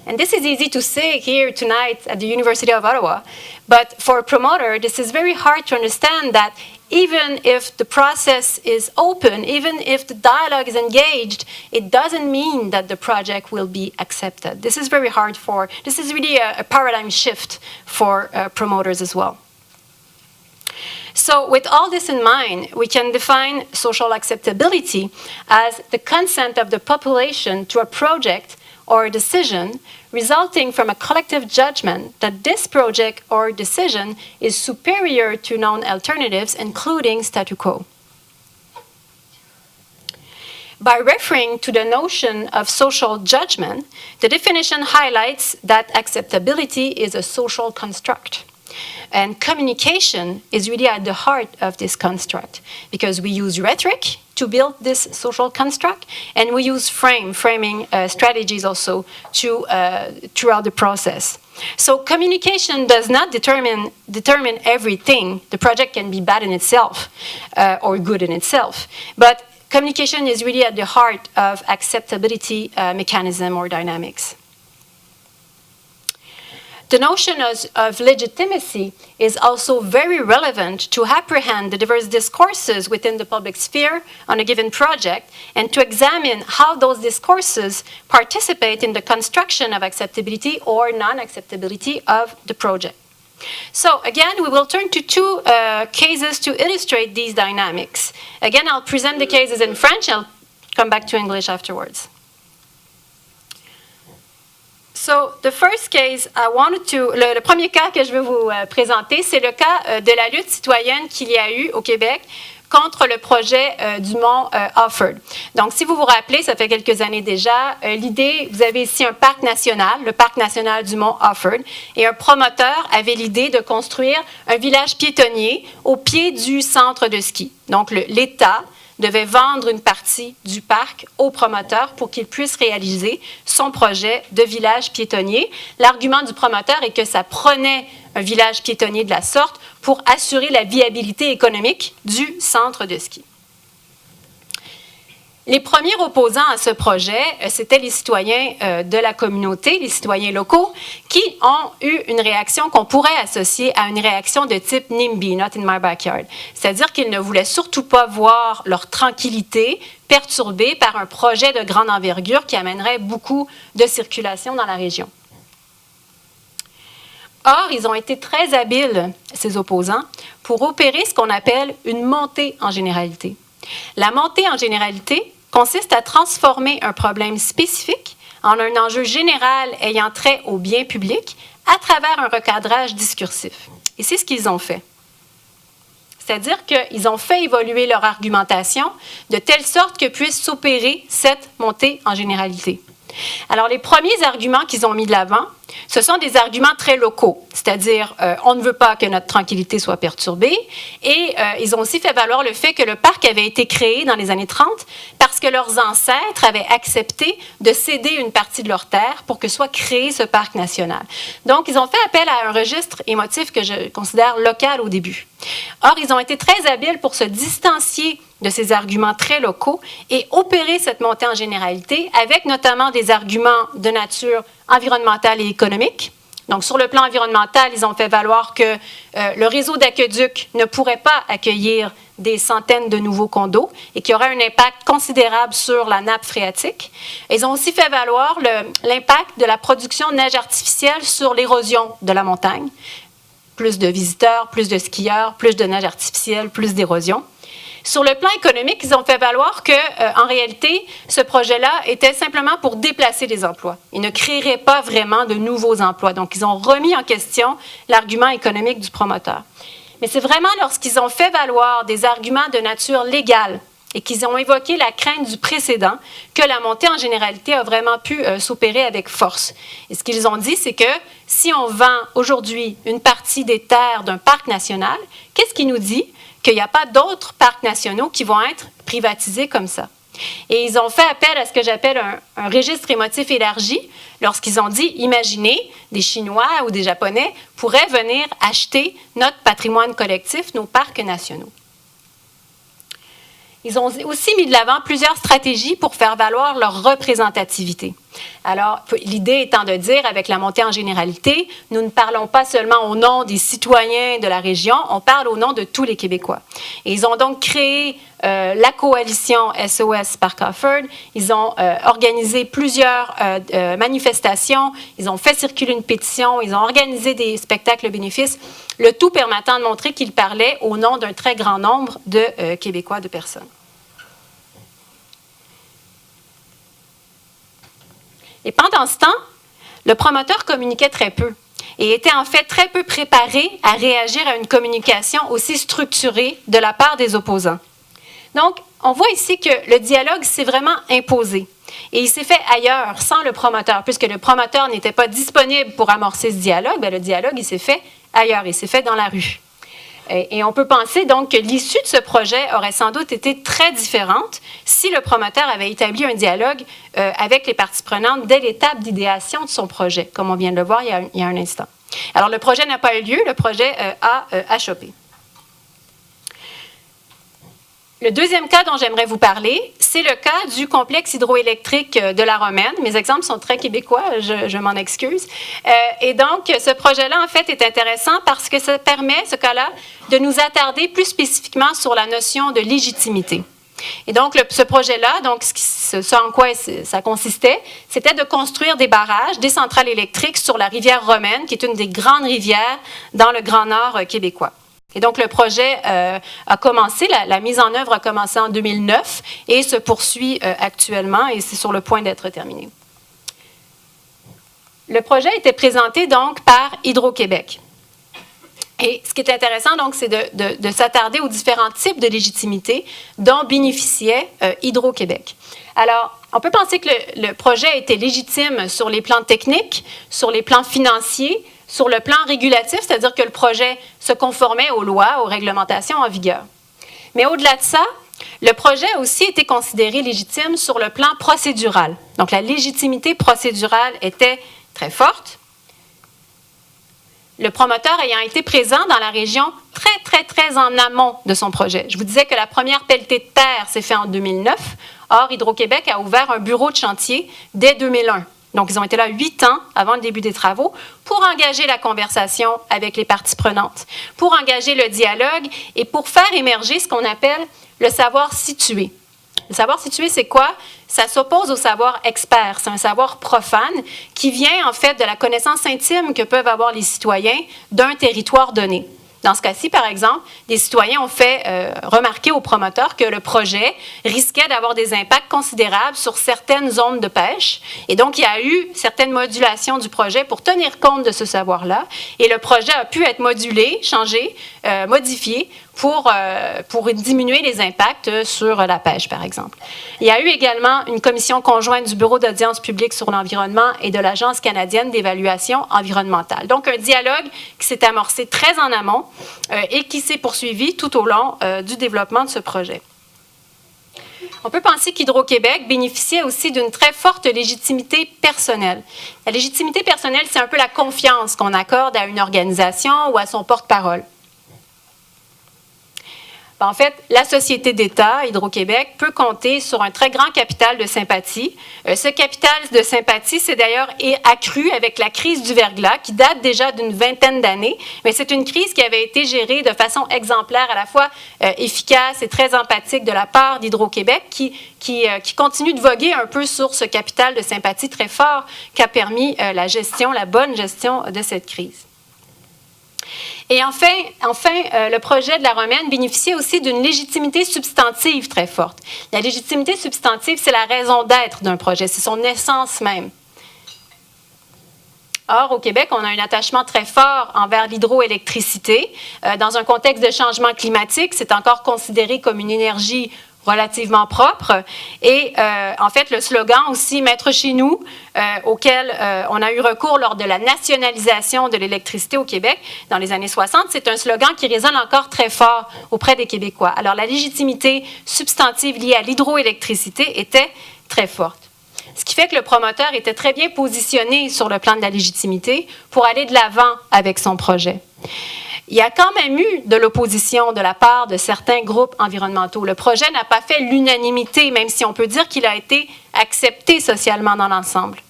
And this is easy to say here tonight at the University of Ottawa, but for a promoter, this is very hard to understand that even if the process is open, even if the dialogue is engaged, it doesn't mean that the project will be accepted. This is very hard this is really a paradigm shift for promoters as well. So with all this in mind, we can define social acceptability as the consent of the population to a project or a decision resulting from a collective judgment that this project or decision is superior to known alternatives, including statu quo. By referring to the notion of social judgment, the definition highlights that acceptability is a social construct. And communication is really at the heart of this construct because we use rhetoric to build this social construct, and we use framing strategies also throughout the process. So communication does not determine everything. The project can be bad in itself or good in itself, but communication is really at the heart of acceptability mechanism or dynamics. The notion of legitimacy is also very relevant to apprehend the diverse discourses within the public sphere on a given project and to examine how those discourses participate in the construction of acceptability or non-acceptability of the project. So again, we will turn to two cases to illustrate these dynamics. Again, I'll present the cases in French. I'll come back to English afterwards. So, the first case I wanted to... Le premier cas que je veux vous présenter, c'est le cas de la lutte citoyenne qu'il y a eu au Québec contre le projet du mont Offord. Donc, si vous vous rappelez, ça fait quelques années déjà, l'idée, vous avez ici un parc national, le parc national du mont Offord, et un promoteur avait l'idée de construire un village piétonnier au pied du centre de ski. Donc, l'État devait vendre une partie du parc au promoteur pour qu'il puisse réaliser son projet de village piétonnier. L'argument du promoteur est que ça prenait un village piétonnier de la sorte pour assurer la viabilité économique du centre de ski. Les premiers opposants à ce projet, c'étaient les citoyens de la communauté, les citoyens locaux, qui ont eu une réaction qu'on pourrait associer à une réaction de type NIMBY, Not in my backyard. C'est-à-dire qu'ils ne voulaient surtout pas voir leur tranquillité perturbée par un projet de grande envergure qui amènerait beaucoup de circulation dans la région. Or, ils ont été très habiles, ces opposants, pour opérer ce qu'on appelle une montée en généralité. La montée en généralité consiste à transformer un problème spécifique en un enjeu général ayant trait au bien public à travers un recadrage discursif. Et c'est ce qu'ils ont fait. C'est-à-dire qu'ils ont fait évoluer leur argumentation de telle sorte que puisse s'opérer cette montée en généralité. Alors, les premiers arguments qu'ils ont mis de l'avant, ce sont des arguments très locaux, c'est-à-dire on ne veut pas que notre tranquillité soit perturbée, et ils ont aussi fait valoir le fait que le parc avait été créé dans les années 30 parce que leurs ancêtres avaient accepté de céder une partie de leur terre pour que soit créé ce parc national. Donc, ils ont fait appel à un registre émotif que je considère local au début. Or, ils ont été très habiles pour se distancier de ces arguments très locaux et opérer cette montée en généralité avec notamment des arguments de nature environnementale et économique. Donc, sur le plan environnemental, ils ont fait valoir que le réseau d'aqueducs ne pourrait pas accueillir des centaines de nouveaux condos et qu'il y aurait un impact considérable sur la nappe phréatique. Ils ont aussi fait valoir l'impact de la production de neige artificielle sur l'érosion de la montagne. Plus de visiteurs, plus de skieurs, plus de neige artificielle, plus d'érosion. Sur le plan économique, ils ont fait valoir qu'en réalité, ce projet-là était simplement pour déplacer des emplois. Il ne créerait pas vraiment de nouveaux emplois. Donc, ils ont remis en question l'argument économique du promoteur. Mais c'est vraiment lorsqu'ils ont fait valoir des arguments de nature légale et qu'ils ont évoqué la crainte du précédent que la montée en généralité a vraiment pu s'opérer avec force. Et ce qu'ils ont dit, c'est que si on vend aujourd'hui une partie des terres d'un parc national, qu'est-ce qui nous dit qu'il n'y a pas d'autres parcs nationaux qui vont être privatisés comme ça? Et ils ont fait appel à ce que j'appelle un registre émotif élargi lorsqu'ils ont dit, imaginez, des Chinois ou des Japonais pourraient venir acheter notre patrimoine collectif, nos parcs nationaux. Ils ont aussi mis de l'avant plusieurs stratégies pour faire valoir leur représentativité. Alors, l'idée étant de dire, avec la montée en généralité, nous ne parlons pas seulement au nom des citoyens de la région, on parle au nom de tous les Québécois. Et ils ont donc créé la coalition SOS Parc Offord. Ils ont organisé plusieurs manifestations, ils ont fait circuler une pétition, ils ont organisé des spectacles bénéfices, le tout permettant de montrer qu'ils parlaient au nom d'un très grand nombre de Québécois, de personnes. Et pendant ce temps, le promoteur communiquait très peu et était en fait très peu préparé à réagir à une communication aussi structurée de la part des opposants. Donc, on voit ici que le dialogue s'est vraiment imposé. Et il s'est fait ailleurs, sans le promoteur. Puisque le promoteur n'était pas disponible pour amorcer ce dialogue, bien, le dialogue, il s'est fait ailleurs, il s'est fait dans la rue. Et on peut penser donc que l'issue de ce projet aurait sans doute été très différente si le promoteur avait établi un dialogue avec les parties prenantes dès l'étape d'idéation de son projet, comme on vient de le voir il y a un instant. Alors, le projet n'a pas eu lieu, le projet a achoppé. Le deuxième cas dont j'aimerais vous parler, c'est le cas du complexe hydroélectrique de la Romaine. Mes exemples sont très québécois, je m'en excuse. Et donc, ce projet-là, en fait, est intéressant parce que ça permet, ce cas-là, de nous attarder plus spécifiquement sur la notion de légitimité. Et donc, ce projet-là, donc, ce en quoi ça consistait, c'était de construire des barrages, des centrales électriques sur la rivière Romaine, qui est une des grandes rivières dans le Grand Nord québécois. Et donc, le projet a commencé, la mise en œuvre a commencé en 2009 et se poursuit actuellement et c'est sur le point d'être terminé. Le projet a été présenté donc par Hydro-Québec. Et ce qui est intéressant, donc, c'est de s'attarder aux différents types de légitimité dont bénéficiait Hydro-Québec. Alors, on peut penser que le projet était légitime sur les plans techniques, sur les plans financiers, sur le plan régulatif, c'est-à-dire que le projet se conformait aux lois, aux réglementations en vigueur. Mais au-delà de ça, le projet a aussi été considéré légitime sur le plan procédural. Donc, la légitimité procédurale était très forte. Le promoteur ayant été présent dans la région très en amont de son projet. Je vous disais que la première pelletée de terre s'est faite en 2009. Or, Hydro-Québec a ouvert un bureau de chantier dès 2001. Donc, ils ont été là 8 ans avant le début des travaux pour engager la conversation avec les parties prenantes, pour engager le dialogue et pour faire émerger ce qu'on appelle le savoir situé. Le savoir situé, c'est quoi? Ça s'oppose au savoir expert. C'est un savoir profane qui vient, en fait, de la connaissance intime que peuvent avoir les citoyens d'un territoire donné. Dans ce cas-ci, par exemple, des citoyens ont fait remarquer aux promoteurs que le projet risquait d'avoir des impacts considérables sur certaines zones de pêche. Et donc, il y a eu certaines modulations du projet pour tenir compte de ce savoir-là. Et le projet a pu être modulé, changé, modifié pour diminuer les impacts sur la pêche, par exemple. Il y a eu également une commission conjointe du Bureau d'audience publique sur l'environnement et de l'Agence canadienne d'évaluation environnementale. Donc, un dialogue qui s'est amorcé très en amont et qui s'est poursuivi tout au long du développement de ce projet. On peut penser qu'Hydro-Québec bénéficiait aussi d'une très forte légitimité personnelle. La légitimité personnelle, c'est un peu la confiance qu'on accorde à une organisation ou à son porte-parole. En fait, la société d'État, Hydro-Québec, peut compter sur un très grand capital de sympathie. Ce capital de sympathie s'est d'ailleurs accru avec la crise du verglas, qui date déjà d'une vingtaine d'années, mais c'est une crise qui avait été gérée de façon exemplaire, à la fois efficace et très empathique de la part d'Hydro-Québec, qui continue de voguer un peu sur ce capital de sympathie très fort qu'a permis la bonne gestion de cette crise. Et enfin, le projet de la Romaine bénéficiait aussi d'une légitimité substantive très forte. La légitimité substantive, c'est la raison d'être d'un projet, c'est son essence même. Or, au Québec, on a un attachement très fort envers l'hydroélectricité. Dans un contexte de changement climatique, c'est encore considéré comme une énergie relativement propre. Et en fait, le slogan aussi « Maître chez nous », auquel on a eu recours lors de la nationalisation de l'électricité au Québec dans les années 60, c'est un slogan qui résonne encore très fort auprès des Québécois. Alors, la légitimité substantive liée à l'hydroélectricité était très forte. Ce qui fait que le promoteur était très bien positionné sur le plan de la légitimité pour aller de l'avant avec son projet. Il y a quand même eu de l'opposition de la part de certains groupes environnementaux. Le projet n'a pas fait l'unanimité, même si on peut dire qu'il a été accepté socialement dans l'ensemble.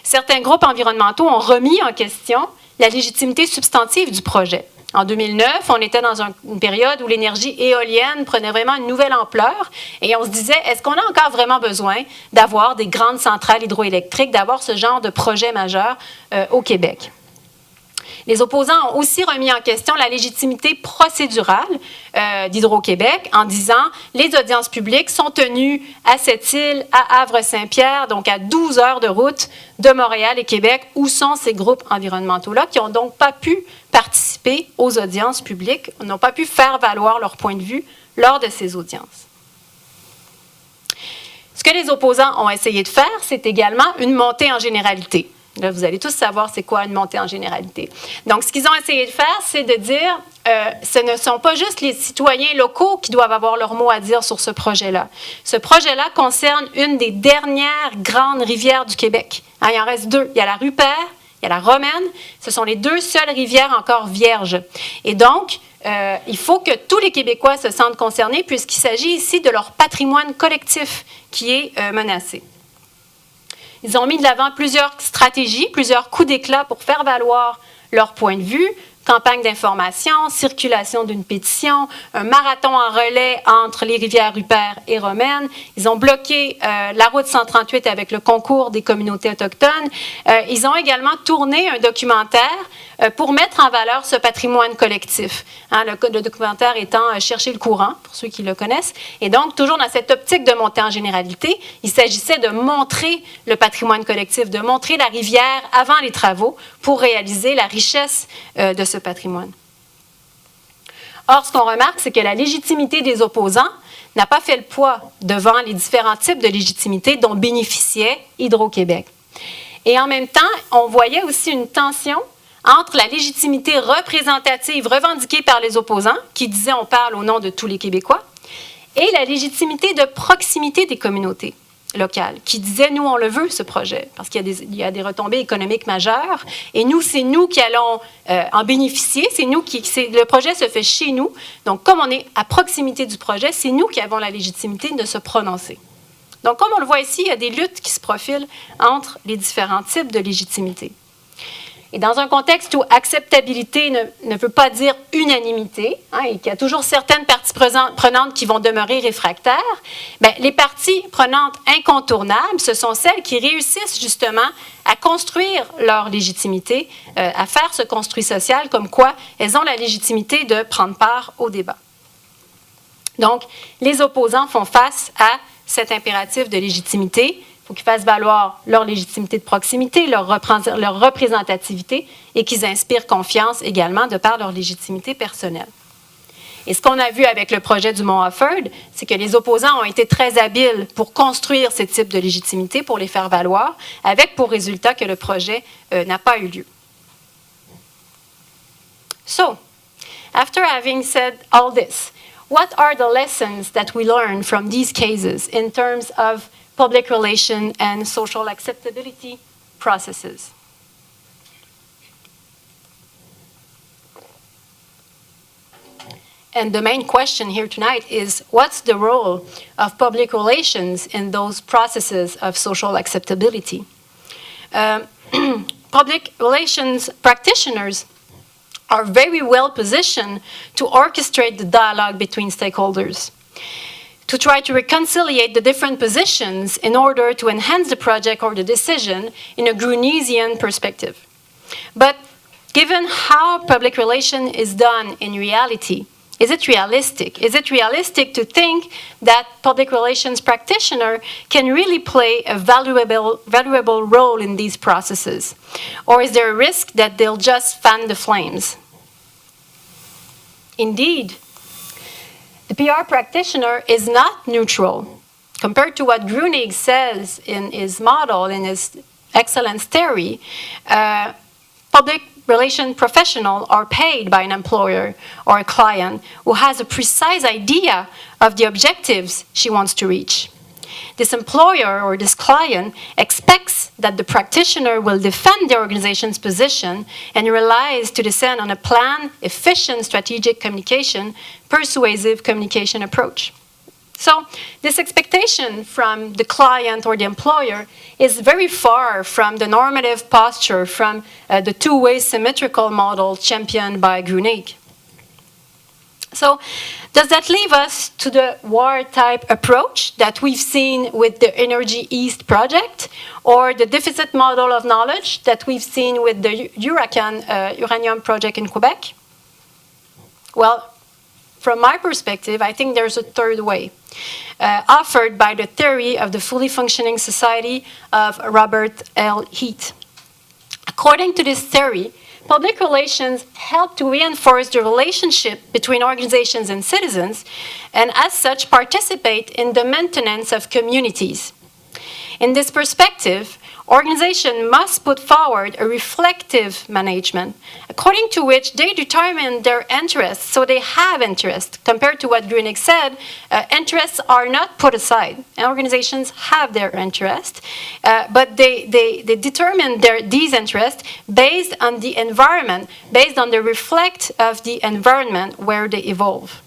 Certains groupes environnementaux ont remis en question la légitimité substantive du projet. En 2009, on était dans une période où l'énergie éolienne prenait vraiment une nouvelle ampleur et on se disait, est-ce qu'on a encore vraiment besoin d'avoir des grandes centrales hydroélectriques, d'avoir ce genre de projet majeur au Québec? Les opposants ont aussi remis en question la légitimité procédurale d'Hydro-Québec en disant les audiences publiques sont tenues à Sept-Îles, à Havre-Saint-Pierre, donc à 12 heures de route de Montréal et Québec. Où sont ces groupes environnementaux-là qui n'ont donc pas pu participer aux audiences publiques, n'ont pas pu faire valoir leur point de vue lors de ces audiences? que les opposants ont essayé de faire, c'est également une montée en généralité. Là, vous allez tous savoir c'est quoi une montée en généralité. Donc, ce qu'ils ont essayé de faire, c'est de dire, ce ne sont pas juste les citoyens locaux qui doivent avoir leur mot à dire sur ce projet-là. Ce projet-là concerne une des dernières grandes rivières du Québec. Hein, il en reste deux. Il y a la Rupert, il y a la Romaine. Ce sont les deux seules rivières encore vierges. Et donc, il faut que tous les Québécois se sentent concernés puisqu'il s'agit ici de leur patrimoine collectif qui est menacé. Ils ont mis de l'avant plusieurs stratégies, plusieurs coups d'éclat pour faire valoir leur point de vue. Campagne d'information, circulation d'une pétition, un marathon en relais entre les rivières Rupert et Romaine. Ils ont bloqué la route 138 avec le concours des communautés autochtones. Ils ont également tourné un documentaire pour mettre en valeur ce patrimoine collectif. Hein, le documentaire étant « Chercher le courant », pour ceux qui le connaissent. Et donc, toujours dans cette optique de monter en généralité, il s'agissait de montrer le patrimoine collectif, de montrer la rivière avant les travaux pour réaliser la richesse de ce patrimoine. Or, ce qu'on remarque, c'est que la légitimité des opposants n'a pas fait le poids devant les différents types de légitimité dont bénéficiait Hydro-Québec. Et en même temps, on voyait aussi une tension entre la légitimité représentative revendiquée par les opposants, qui disaient on parle au nom de tous les Québécois, et la légitimité de proximité des communautés locales, qui disaient nous on le veut ce projet, parce qu'il y a des retombées économiques majeures, et nous c'est nous qui allons en bénéficier, le projet se fait chez nous, donc comme on est à proximité du projet, c'est nous qui avons la légitimité de se prononcer. Donc comme on le voit ici, il y a des luttes qui se profilent entre les différents types de légitimité. Et dans un contexte où acceptabilité ne veut pas dire unanimité, hein, et qu'il y a toujours certaines parties prenantes qui vont demeurer réfractaires, bien, les parties prenantes incontournables, ce sont celles qui réussissent justement à construire leur légitimité, à faire ce construit social, comme quoi elles ont la légitimité de prendre part au débat. Donc, les opposants font face à cet impératif de légitimité. Il faut qu'ils fassent valoir leur légitimité de proximité, leur représentativité et qu'ils inspirent confiance également de par leur légitimité personnelle. Et ce qu'on a vu avec le projet du Mont Offord, c'est que les opposants ont été très habiles pour construire ces types de légitimité, pour les faire valoir, avec pour résultat que le projet n'a pas eu lieu. So, after having said all this, what are the lessons that we learn from these cases in terms of public relation and social acceptability processes? And the main question here tonight is, what's the role of public relations in those processes of social acceptability? Public relations practitioners are very well positioned to orchestrate the dialogue between stakeholders, to try to reconciliate the different positions in order to enhance the project or the decision in a Grunesian perspective. But given how public relation is done in reality, is it realistic? Is it realistic to think that public relations practitioner can really play a valuable role in these processes? Or is there a risk that they'll just fan the flames? Indeed, the PR practitioner is not neutral. Compared to what Grunig says in his model, in his excellence theory, public relation professionals are paid by an employer or a client who has a precise idea of the objectives she wants to reach. This employer or this client expects that the practitioner will defend the organization's position and relies to descend on a planned, efficient strategic communication, persuasive communication approach. So this expectation from the client or the employer is very far from the normative posture from the two-way symmetrical model championed by Grunig. So does that leave us to the war-type approach that we've seen with the Energy East project, or the deficit model of knowledge that we've seen with the uranium project in Quebec? Well, from my perspective, I think there's a third way, offered by the theory of the fully functioning society of Robert L. Heath. According to this theory, public relations help to reinforce the relationship between organizations and citizens, and as such participate in the maintenance of communities. In this perspective, organizations must put forward a reflective management, according to which they determine their interests, so they have interests. Compared to what Grunig said, interests are not put aside. Organizations have their interests, but they determine these interests based on the environment, based on the reflect of the environment where they evolve.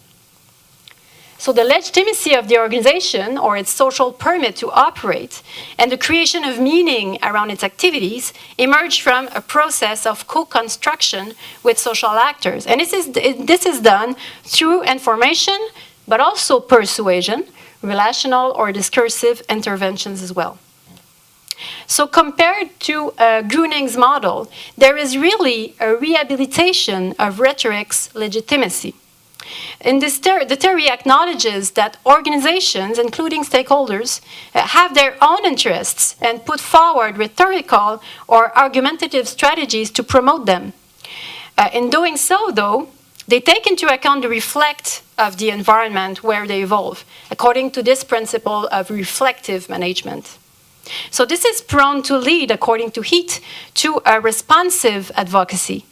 So the legitimacy of the organization or its social permit to operate and the creation of meaning around its activities emerge from a process of co-construction with social actors. And this is done through information, but also persuasion, relational or discursive interventions as well. So compared to Gruning's model, there is really a rehabilitation of rhetoric's legitimacy. In this the theory acknowledges that organizations, including stakeholders, have their own interests and put forward rhetorical or argumentative strategies to promote them. In doing so, though, they take into account the reflect of the environment where they evolve, according to this principle of reflective management. So this is prone to lead, according to Heath, to a responsive advocacy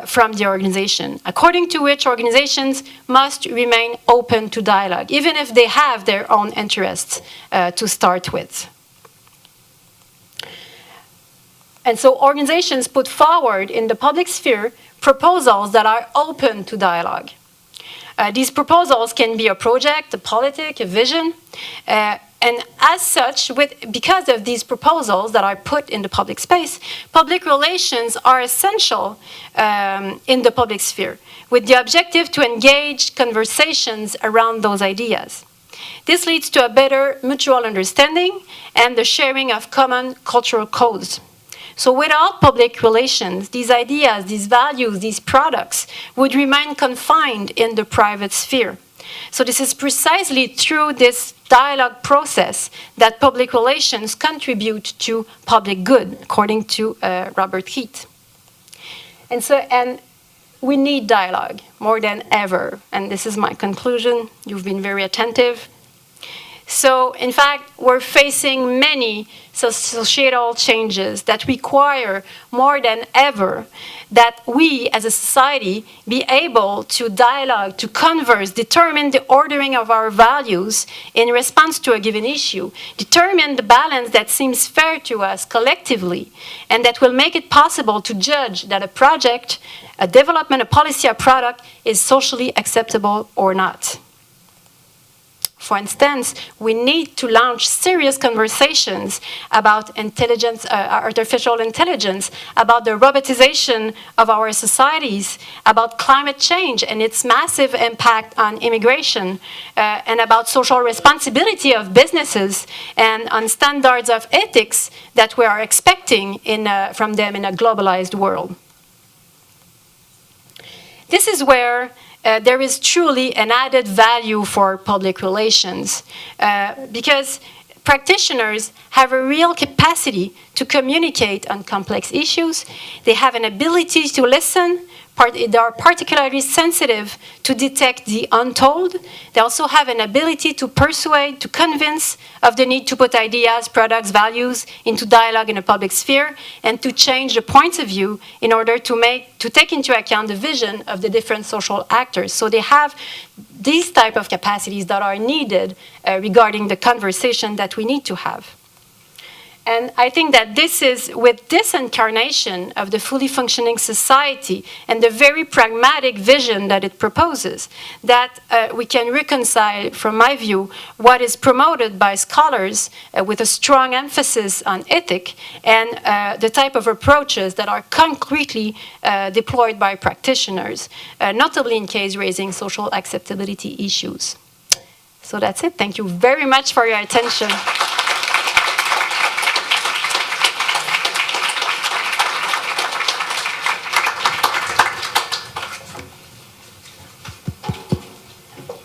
from the organization, according to which organizations must remain open to dialogue, even if they have their own interests to start with. And so organizations put forward in the public sphere proposals that are open to dialogue. These proposals can be a project, a politic, a vision, and as such, because of these proposals that are put in the public space, public relations are essential in the public sphere, with the objective to engage conversations around those ideas. This leads to a better mutual understanding and the sharing of common cultural codes. So without public relations, these ideas, these values, these products would remain confined in the private sphere. So this is precisely through this dialogue process that public relations contribute to public good, according to Robert Heath. And we need dialogue more than ever. And this is my conclusion. You've been very attentive. So, in fact, we're facing many societal changes that require more than ever that we as a society be able to dialogue, to converse, determine the ordering of our values in response to a given issue, determine the balance that seems fair to us collectively, and that will make it possible to judge that a project, a development, a policy, a product is socially acceptable or not. For instance, we need to launch serious conversations about artificial intelligence, about the robotization of our societies, about climate change and its massive impact on immigration, and about social responsibility of businesses and on standards of ethics that we are expecting from them in a globalized world. This is where there is truly an added value for public relations because practitioners have a real capacity to communicate on complex issues. They have an ability to listen. They are particularly sensitive to detect the untold. They also have an ability to persuade, to convince of the need to put ideas, products, values into dialogue in a public sphere and to change the points of view in order to take into account the vision of the different social actors. So they have these type of capacities that are needed regarding the conversation that we need to have. And I think that this is, with this incarnation of the fully functioning society and the very pragmatic vision that it proposes, that we can reconcile, from my view, what is promoted by scholars with a strong emphasis on ethic and the type of approaches that are concretely deployed by practitioners, notably in case raising social acceptability issues. So that's it. Thank you very much for your attention.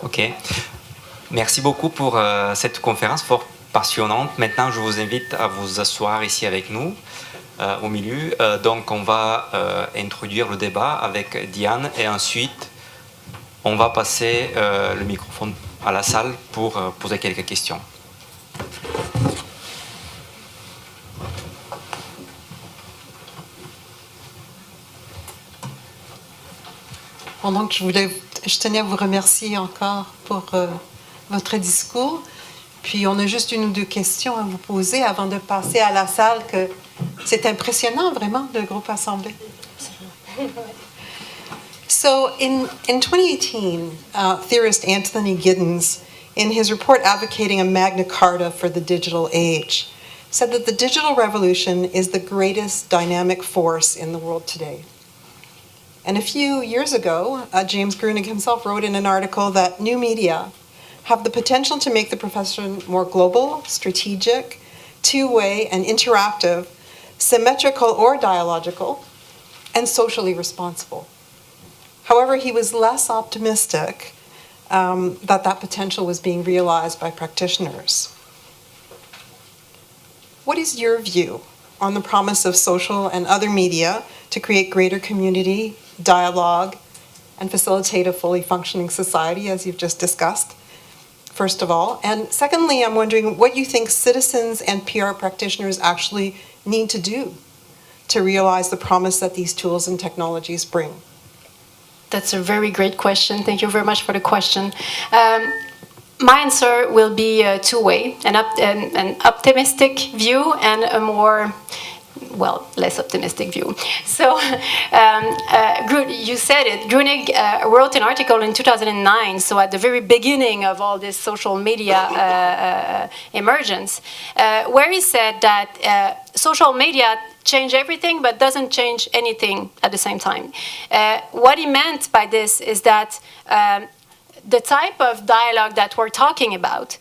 Ok. Merci beaucoup pour cette conférence fort passionnante. Maintenant, je vous invite à vous asseoir ici avec nous, au milieu. Donc, on va introduire le débat avec Diane et ensuite, on va passer le microphone à la salle pour poser quelques questions. Bon, donc je tenais à vous remercier encore pour votre discours. Puis on a juste une ou deux questions à vous poser avant de passer à la salle, que c'est impressionnant vraiment, le groupe assemblé. So in 2018, theorist Anthony Giddens, in his report advocating a Magna Carta for the digital age, said that the digital revolution is the greatest dynamic force in the world today. And a few years ago, James Grunig himself wrote in an article that new media have the potential to make the profession more global, strategic, two-way, and interactive, symmetrical or dialogical, and socially responsible. However, he was less optimistic that potential was being realized by practitioners. What is your view on the promise of social and other media to create greater community, dialogue, and facilitate a fully functioning society, as you've just discussed, first of all? And secondly, I'm wondering what you think citizens and PR practitioners actually need to do to realize the promise that these tools and technologies bring. That's a very great question. Thank you very much for the question. My answer will be two-way, an optimistic view and a more, well, less optimistic view. So, you said it. Grunig wrote an article in 2009, so at the very beginning of all this social media emergence, where he said that social media change everything but doesn't change anything at the same time. What he meant by this is that the type of dialogue that we're talking about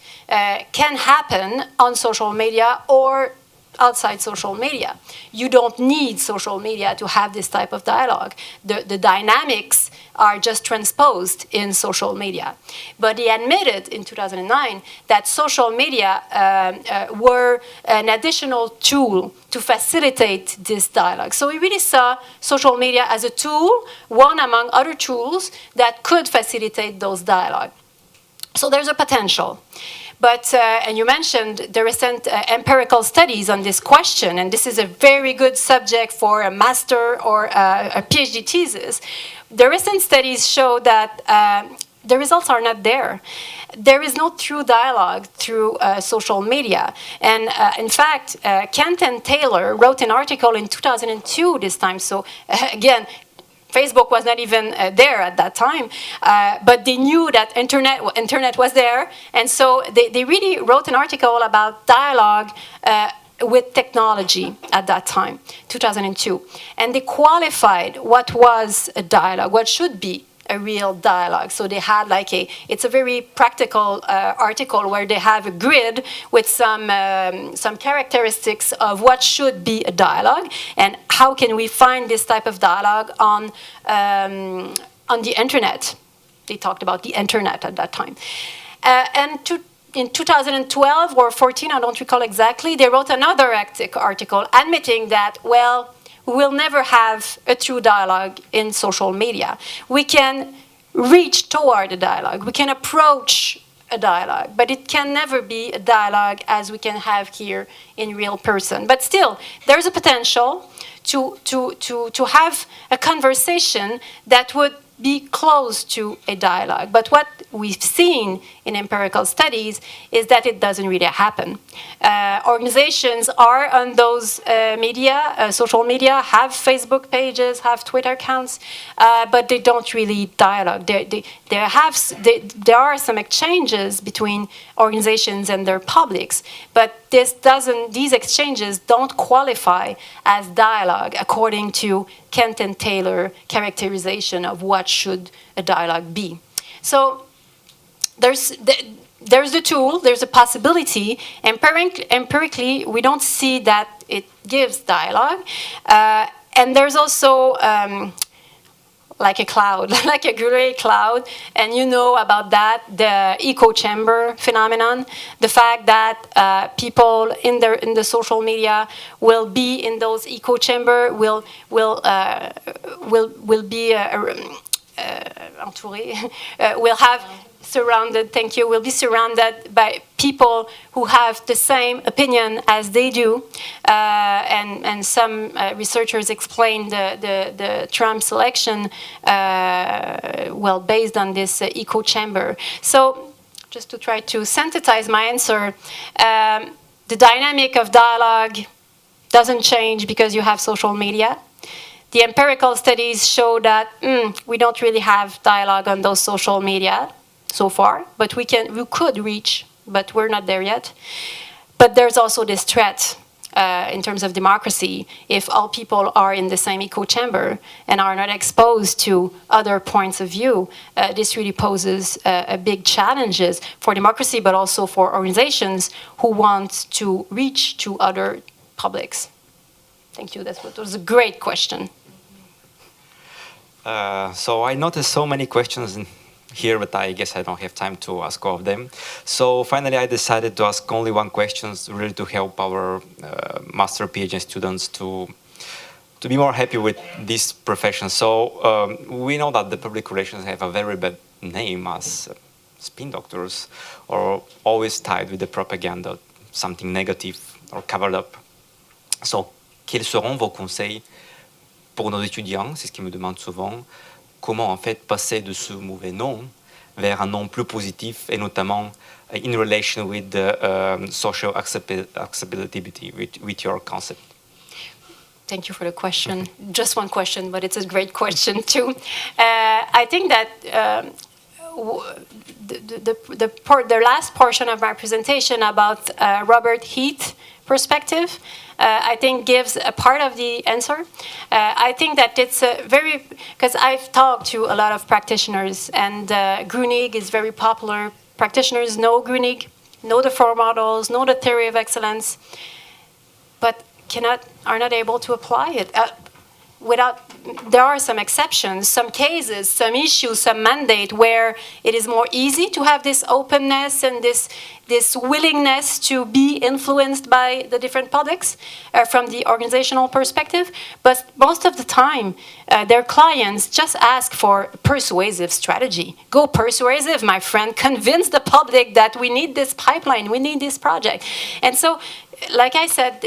can happen on social media or outside social media. You don't need social media to have this type of dialogue. The dynamics are just transposed in social media. But he admitted in 2009 that social media were an additional tool to facilitate this dialogue. So he really saw social media as a tool, one among other tools that could facilitate those dialogue. So there's a potential. But, and you mentioned the recent empirical studies on this question, and this is a very good subject for a master or a PhD thesis. The recent studies show that the results are not there. There is no true dialogue through social media. And in fact, Kent and Taylor wrote an article in 2002 this time. So again, Facebook was not even there at that time, but they knew that internet was there, and so they really wrote an article about dialogue with technology at that time, 2002, and they qualified what was a dialogue, what should be a real dialogue. So they had it's a very practical article where they have a grid with some characteristics of what should be a dialogue and how can we find this type of dialogue on the internet. They talked about the internet at that time. In 2012 or 14, I don't recall exactly, they wrote another article admitting that, well, we will never have a true dialogue in social media. We can reach toward a dialogue. We can approach a dialogue, but it can never be a dialogue as we can have here in real person. But still, there's a potential to have a conversation that would be close to a dialogue. But what we've seen in empirical studies is that it doesn't really happen. Organizations are on those social media, have Facebook pages, have Twitter accounts, but they don't really dialogue. There are some exchanges between organizations and their publics, but these exchanges don't qualify as dialogue according to Kent and Taylor characterization of what should a dialogue be. So there's the tool, there's a possibility. Empirically, we don't see that it gives dialogue. And there's also like a cloud, like a gray cloud, and you know about that, the echo chamber phenomenon, the fact that people in the social media will be in those echo chamber, will be entouré, will be surrounded by people who have the same opinion as they do. And some researchers explain the Trump selection, based on this echo chamber. So just to try to synthesize my answer, the dynamic of dialogue doesn't change because you have social media. The empirical studies show that we don't really have dialogue on those social media so far, but we could reach, but we're not there yet. But there's also this threat in terms of democracy. If all people are in the same echo chamber and are not exposed to other points of view, this really poses a big challenges for democracy, but also for organizations who want to reach to other publics. Thank you. That was a great question. So I noticed so many questions here, but I guess I don't have time to ask all of them. So finally, I decided to ask only one question, really to help our master PhD students to be more happy with this profession. So we know that the public relations have a very bad name as spin doctors, or always tied with the propaganda, something negative or covered up. So quels seront vos conseils pour nos étudiants? C'est ce qu'ils me demandent souvent. Comment en fait passer de ce mauvais nom vers un nom plus positif, et notamment in relation with the social acceptability with your concept? Thank you for the question. Just one question, but it's a great question too. I think that the last portion of my presentation about Robert Heath perspective, I think gives a part of the answer. I think that it's because I've talked to a lot of practitioners, and Grunig is very popular. Practitioners know Grunig, know the four models, know the theory of excellence, but are not able to apply it. There are some exceptions, some cases, some issues, some mandate where it is more easy to have this openness and this willingness to be influenced by the different publics from the organizational perspective. But most of the time, their clients just ask for persuasive strategy. Go persuasive, my friend. Convince the public that we need this pipeline, we need this project. And so, like I said,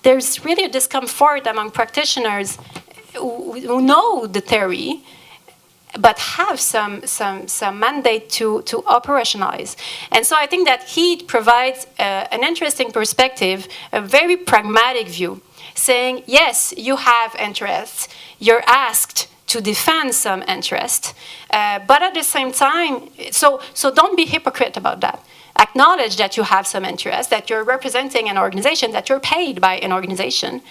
there's really a discomfort among practitioners who know the theory, but have some mandate to operationalize. And so I think that Heath provides an interesting perspective, a very pragmatic view, saying, yes, you have interests, you're asked to defend some interest, but at the same time, so don't be hypocrite about that. Acknowledge that you have some interest, that you're representing an organization, that you're paid by an organization,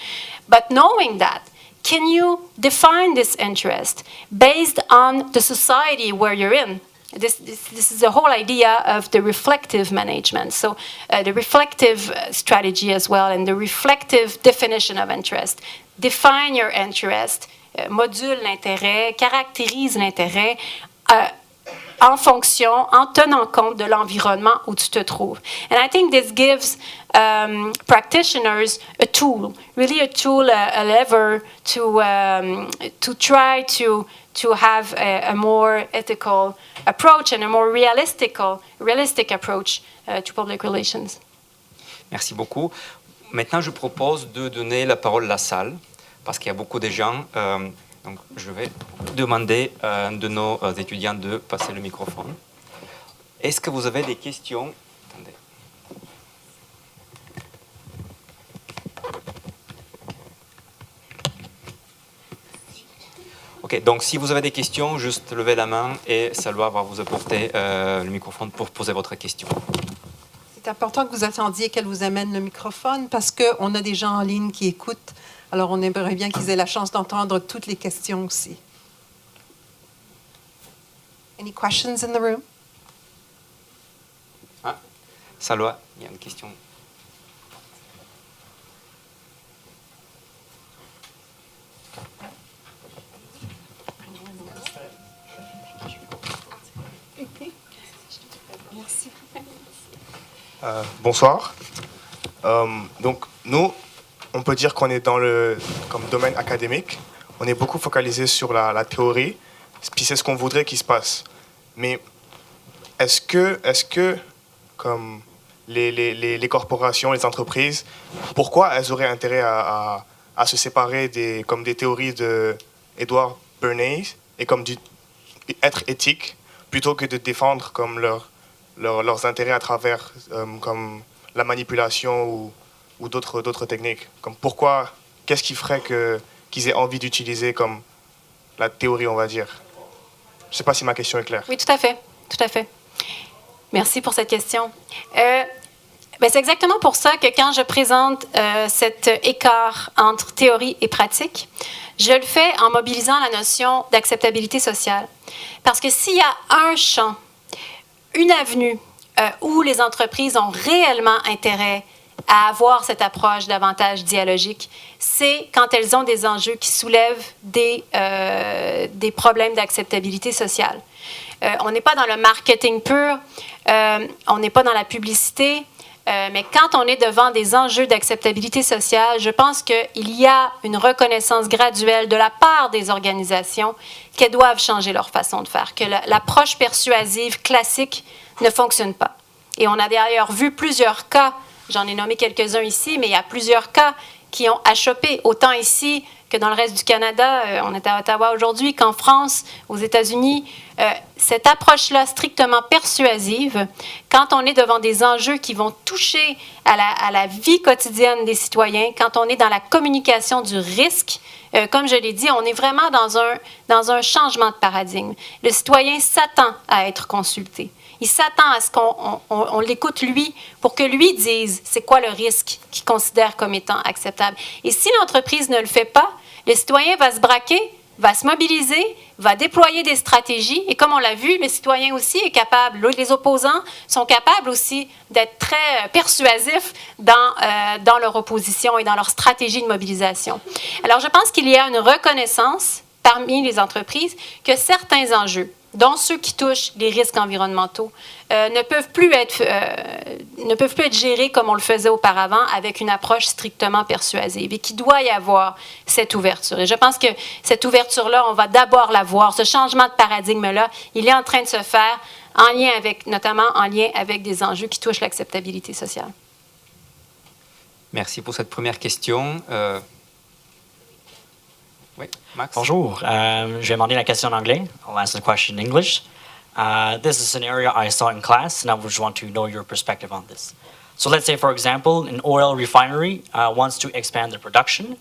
but knowing that, can you define this interest based on the society where you're in? This is the whole idea of the reflective management. So the reflective strategy as well, and the reflective definition of interest. Define your interest, module l'intérêt, caractérise l'intérêt, en tenant compte de l'environnement où tu te trouves. And I think this gives practitioners a tool, really a tool, a lever to try to have a more ethical approach and a more realistic approach to public relations. Merci beaucoup. Maintenant, je propose de donner la parole à la salle, parce qu'il y a beaucoup de gens. Donc, je vais demander à un de nos étudiants de passer le microphone. Est-ce que vous avez des questions? Attendez. Ok, donc si vous avez des questions, juste levez la main et Salwa va vous apporter le microphone pour poser votre question. C'est important que vous attendiez qu'elle vous amène le microphone parce qu'on a des gens en ligne qui écoutent. Alors, on aimerait bien qu'ils aient la chance d'entendre toutes les questions aussi. Any questions in the room? Ah, Salwa, il y a une question. Bonsoir. Donc, nous, on peut dire qu'on est dans le comme domaine académique. On est beaucoup focalisé sur la théorie, puis c'est ce qu'on voudrait qu'il se passe. Mais est-ce que comme les corporations, les entreprises, pourquoi elles auraient intérêt à se séparer des théories de Edward Bernays et être éthiques plutôt que de défendre comme leurs intérêts à travers comme la manipulation ou d'autres techniques. Comme pourquoi, qu'est-ce qui ferait qu'ils aient envie d'utiliser comme la théorie, on va dire. Je ne sais pas si ma question est claire. Oui, tout à fait. Tout à fait. Merci pour cette question. C'est exactement pour ça que quand je présente cet écart entre théorie et pratique, je le fais en mobilisant la notion d'acceptabilité sociale. Parce que s'il y a un champ, une avenue où les entreprises ont réellement intérêt à avoir cette approche davantage dialogique, c'est quand elles ont des enjeux qui soulèvent des problèmes d'acceptabilité sociale. On n'est pas dans le marketing pur, on n'est pas dans la publicité, mais quand on est devant des enjeux d'acceptabilité sociale, je pense qu'il y a une reconnaissance graduelle de la part des organisations qu'elles doivent changer leur façon de faire, que l'approche persuasive classique ne fonctionne pas. Et on a d'ailleurs vu plusieurs cas, j'en ai nommé quelques-uns ici, mais il y a plusieurs cas qui ont achoppé, autant ici que dans le reste du Canada, on est à Ottawa aujourd'hui, qu'en France, aux États-Unis. Cette approche-là strictement persuasive, quand on est devant des enjeux qui vont toucher à la vie quotidienne des citoyens, quand on est dans la communication du risque, comme je l'ai dit, on est vraiment dans un changement de paradigme. Le citoyen s'attend à être consulté. Il s'attend à ce qu'on l'écoute lui pour que lui dise c'est quoi le risque qu'il considère comme étant acceptable. Et si l'entreprise ne le fait pas, le citoyen va se braquer, va se mobiliser, va déployer des stratégies. Et comme on l'a vu, le citoyen aussi est capable, les opposants sont capables aussi d'être très persuasifs dans leur opposition et dans leur stratégie de mobilisation. Alors, je pense qu'il y a une reconnaissance parmi les entreprises que certains enjeux, dont ceux qui touchent les risques environnementaux, ne peuvent plus être gérés comme on le faisait auparavant avec une approche strictement persuasive et qu'il doit y avoir cette ouverture. Et je pense que cette ouverture-là, on va d'abord la voir. Ce changement de paradigme-là, il est en train de se faire notamment en lien avec des enjeux qui touchent l'acceptabilité sociale. Merci pour cette première question. Oui, Max. Bonjour. Je vais demander la question en anglais. I'll answer the question in English. This is a scenario I saw in class, and I just want to know your perspective on this. So let's say, for example, an oil refinery wants to expand their production,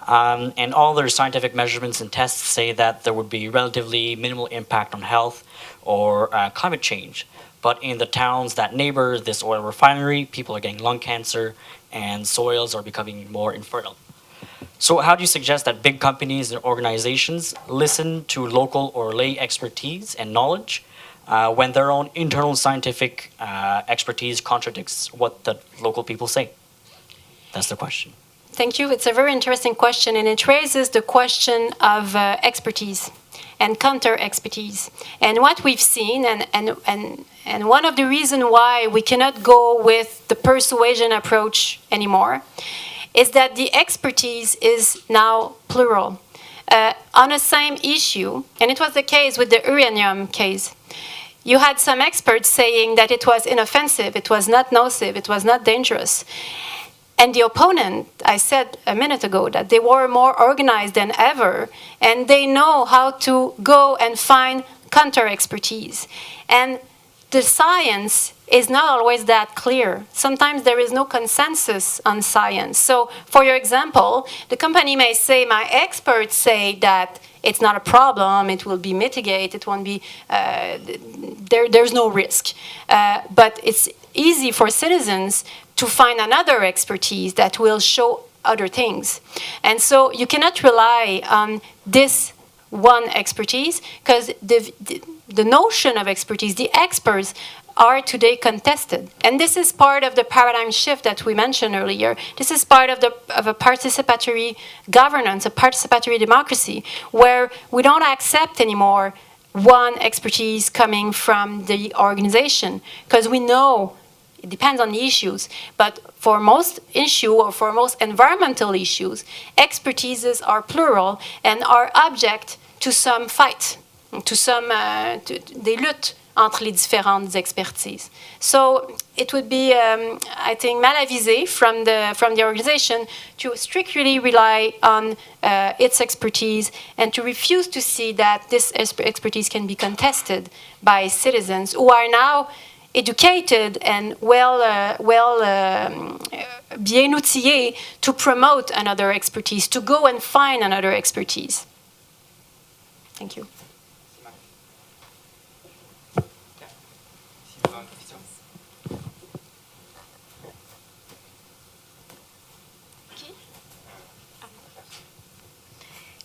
and all their scientific measurements and tests say that there would be relatively minimal impact on health or climate change. But in the towns that neighbor this oil refinery, people are getting lung cancer, and soils are becoming more infertile. So how do you suggest that big companies and organizations listen to local or lay expertise and knowledge when their own internal scientific expertise contradicts what the local people say? That's the question. Thank you. It's a very interesting question, and it raises the question of expertise and counter-expertise. And what we've seen, and one of the reasons why we cannot go with the persuasion approach anymore, is that the expertise is now plural on a same issue, and it was the case with the uranium case. You had some experts saying that it was inoffensive, it was not nocive, it was not dangerous. And the opponent, I said a minute ago that they were more organized than ever, and they know how to go and find counter-expertise. And the science is not always that clear. Sometimes there is no consensus on science. So, for your example, the company may say, my experts say that it's not a problem, it will be mitigated, it won't be, there's no risk. But it's easy for citizens to find another expertise that will show other things. And so you cannot rely on this one expertise, because the notion of expertise, the experts, are today contested. And this is part of the paradigm shift that we mentioned earlier. This is part of a participatory governance, a participatory democracy, where we don't accept anymore one expertise coming from the organization, because we know it depends on the issues, but for most issue or for most environmental issues, expertises are plural and are object to some fight. des luttes entre les différentes expertises. So it would be, I think, mal avisé from the organization to strictly rely on its expertise and to refuse to see that this expertise can be contested by citizens who are now educated and bien outillés to promote another expertise, to go and find another expertise. Thank you.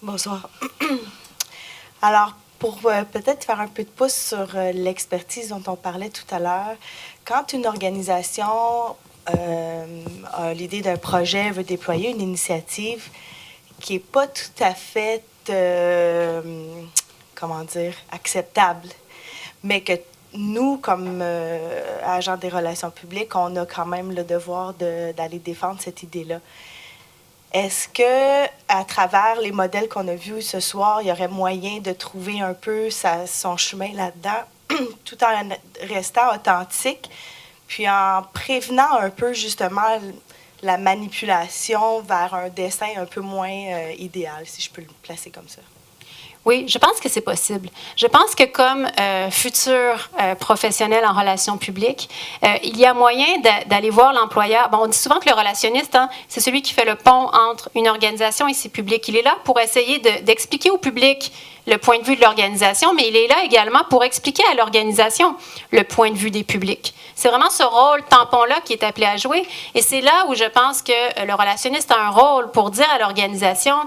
Bonsoir. Alors, pour peut-être faire un peu de pouce sur l'expertise dont on parlait tout à l'heure, quand une organisation a l'idée d'un projet, veut déployer une initiative qui n'est pas tout à fait, acceptable, mais que nous, comme agents des relations publiques, on a quand même le devoir d'aller défendre cette idée-là. Est-ce que, à travers les modèles qu'on a vus ce soir, il y aurait moyen de trouver un peu son chemin là-dedans, tout en restant authentique, puis en prévenant un peu justement la manipulation vers un dessin un peu moins idéal, si je peux le placer comme ça? Oui, je pense que c'est possible. Je pense que comme futur professionnel en relations publiques, il y a moyen d'aller voir l'employeur. Bon, on dit souvent que le relationniste, c'est celui qui fait le pont entre une organisation et ses publics. Il est là pour essayer d'expliquer au public le point de vue de l'organisation, mais il est là également pour expliquer à l'organisation le point de vue des publics. C'est vraiment ce rôle tampon-là qui est appelé à jouer. Et c'est là où je pense que le relationniste a un rôle pour dire à l'organisation,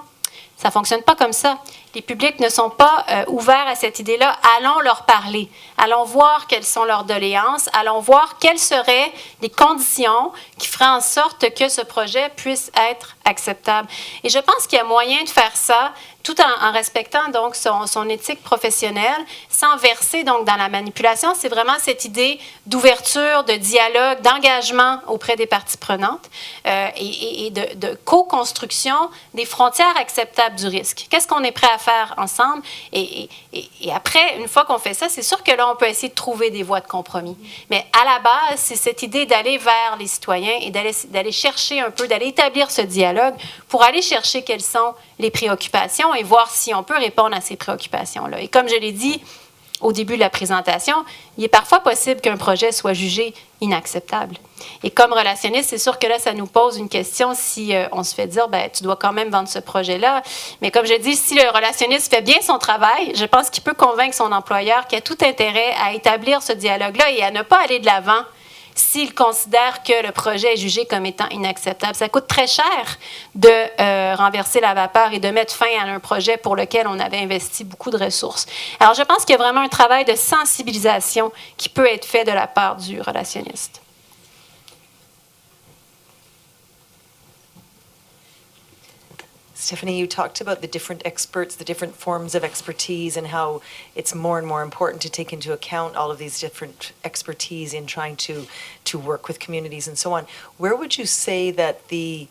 ça ne fonctionne pas comme ça. Les publics ne sont pas ouverts à cette idée-là. Allons leur parler. Allons voir quelles sont leurs doléances. Allons voir quelles seraient les conditions qui feraient en sorte que ce projet puisse être acceptable. Et je pense qu'il y a moyen de faire ça tout en respectant donc son éthique professionnelle, sans verser donc dans la manipulation. C'est vraiment cette idée d'ouverture, de dialogue, d'engagement auprès des parties prenantes et de co-construction des frontières acceptables du risque. Qu'est-ce qu'on est prêt à faire ensemble? Et après, une fois qu'on fait ça, c'est sûr que là, on peut essayer de trouver des voies de compromis. Mais à la base, c'est cette idée d'aller vers les citoyens et d'aller chercher un peu, d'aller établir ce dialogue pour aller chercher quelles sont les préoccupations et voir si on peut répondre à ces préoccupations-là. Et comme je l'ai dit au début de la présentation, il est parfois possible qu'un projet soit jugé inacceptable. Et comme relationniste, c'est sûr que là, ça nous pose une question si on se fait dire, ben, tu dois quand même vendre ce projet-là. Mais comme je dis, si le relationniste fait bien son travail, je pense qu'il peut convaincre son employeur qu'il a tout intérêt à établir ce dialogue-là et à ne pas aller de l'avant s'il considère que le projet est jugé comme étant inacceptable. Ça coûte très cher de renverser la vapeur et de mettre fin à un projet pour lequel on avait investi beaucoup de ressources. Alors, je pense qu'il y a vraiment un travail de sensibilisation qui peut être fait de la part du relationniste. Stephanie, you talked about the different experts, the different forms of expertise, and how it's more and more important to take into account all of these different expertise in trying to work with communities and so on. Where would you say that the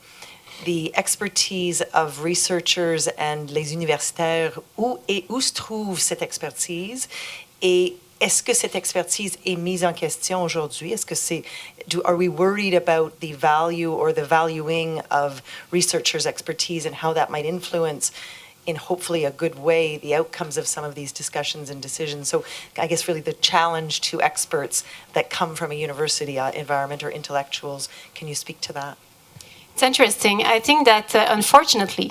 expertise of researchers and les universitaires, où se trouve cette expertise, et est-ce que cette expertise est mise en question aujourd'hui? Are we worried about the value or the valuing of researchers' expertise and how that might influence, in hopefully a good way, the outcomes of some of these discussions and decisions? So I guess really the challenge to experts that come from a university environment or intellectuals, can you speak to that? It's interesting. I think that, unfortunately,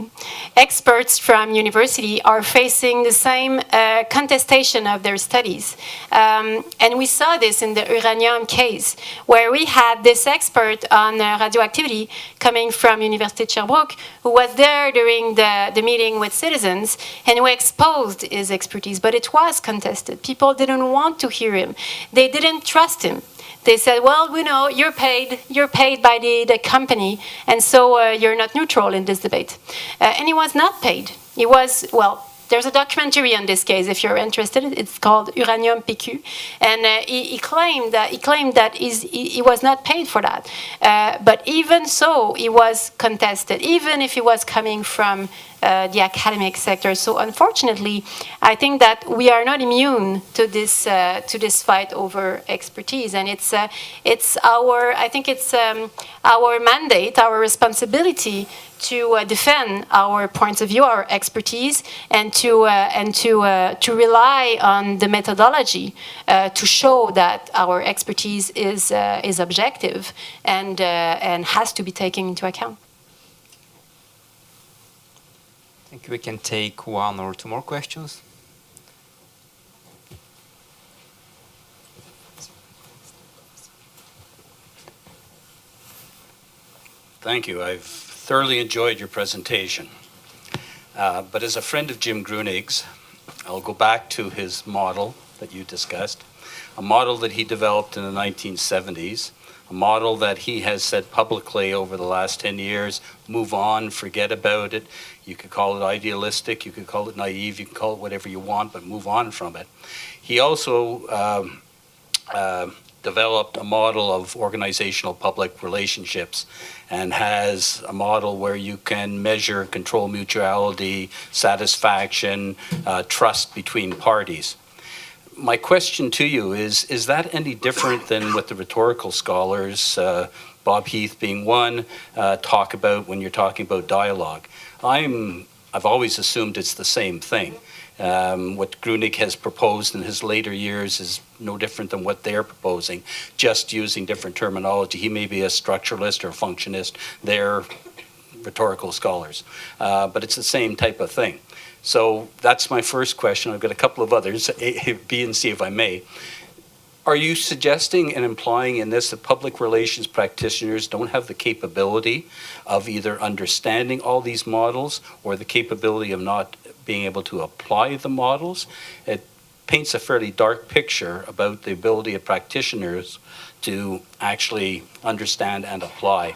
experts from university are facing the same contestation of their studies. And we saw this in the uranium case, where we had this expert on radioactivity coming from University of Sherbrooke, who was there during the meeting with citizens and who exposed his expertise. But it was contested. People didn't want to hear him. They didn't trust him. They said, well, we know you're paid by the company, and so you're not neutral in this debate. And he was not paid. He was, well, there's a documentary on this case if you're interested. It's called Uranium PQ. And he claimed that he was not paid for that. But even so, he was contested, even if he was coming from the academic sector. So unfortunately, I think that we are not immune to this fight over expertise, and it's our mandate, our responsibility to defend our points of view, our expertise, and to rely on the methodology to show that our expertise is objective and has to be taken into account. I think we can take one or two more questions. Thank you. I've thoroughly enjoyed your presentation. But as a friend of Jim Grunig's, I'll go back to his model that you discussed, a model that he developed in the 1970s, a model that he has said publicly over the last 10 years, move on, forget about it. You could call it idealistic, you could call it naive, you can call it whatever you want, but move on from it. He also developed a model of organizational public relationships and has a model where you can measure control mutuality, satisfaction, trust between parties. My question to you is that any different than what the rhetorical scholars, Bob Heath being one, talk about when you're talking about dialogue? I've always assumed it's the same thing. What Grunig has proposed in his later years is no different than what they're proposing, just using different terminology. He may be a structuralist or a functionist. They're rhetorical scholars. But it's the same type of thing. So that's my first question. I've got a couple of others, A, B, and C, if I may. Are you suggesting and implying in this that public relations practitioners don't have the capability of either understanding all these models or the capability of not being able to apply the models? It paints a fairly dark picture about the ability of practitioners to actually understand and apply.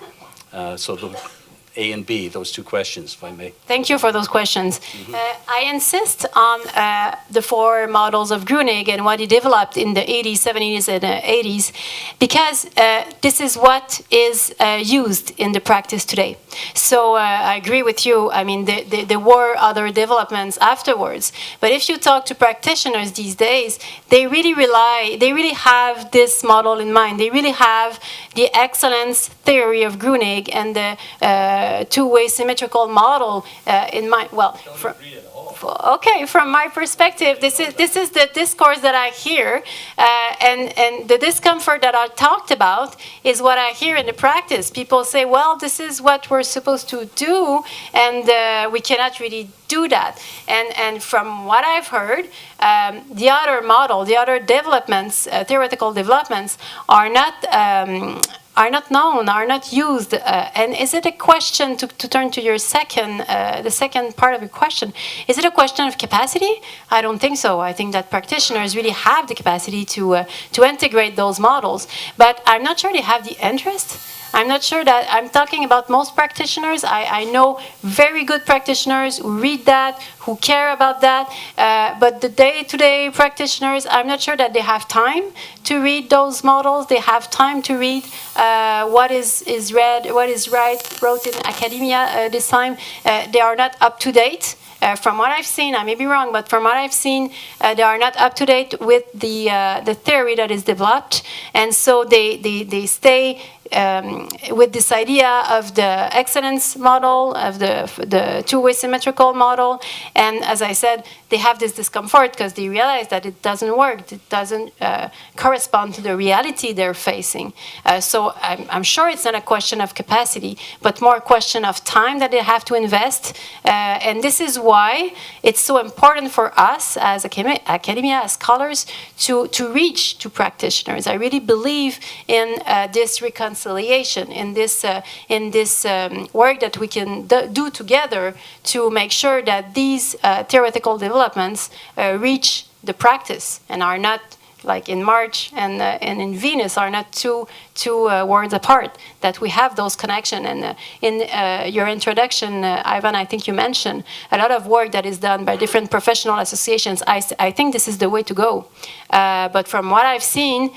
So the A and B, those two questions, if I may. Thank you for those questions. I insist on the four models of Grunig and what he developed in the 80s, 70s, and 80s, because this is what is used in the practice today. So I agree with you. I mean, there were other developments afterwards. But if you talk to practitioners these days, they really have this model in mind. They really have the excellence theory of Grunig and the two-way symmetrical model in mind. Well, from my perspective, this is the discourse that I hear, and the discomfort that I talked about is what I hear in the practice. People say, well, this is what we're supposed to do, and we cannot really do that. And from what I've heard, the other model, the other developments, theoretical developments, are not known, are not used. And is it a question, to turn to your the second part of your question, is it a question of capacity? I don't think so. I think that practitioners really have the capacity to integrate those models, but I'm not sure they have the interest. I'm not sure that I'm talking about most practitioners. I know very good practitioners who read that, who care about that, but the day-to-day practitioners, I'm not sure that they have time to read those models. They have time to read what is wrote in academia this time. They are not up to date. From what I've seen, I may be wrong, but from what I've seen, they are not up to date with the theory that is developed, and so they stay with this idea of the excellence model, of the two-way symmetrical model, and as I said, they have this discomfort because they realize that it doesn't work, it doesn't correspond to the reality they're facing. So I'm sure it's not a question of capacity, but more a question of time that they have to invest, and this is why it's so important for us as academia, as scholars, to reach to practitioners. I really believe in this reconciliation, in this work that we can do together to make sure that these theoretical developments reach the practice and are not, like in March and in Venus, are not two words apart, that we have those connections. And in your introduction, Ivan, I think you mentioned a lot of work that is done by different professional associations. I think this is the way to go. But from what I've seen,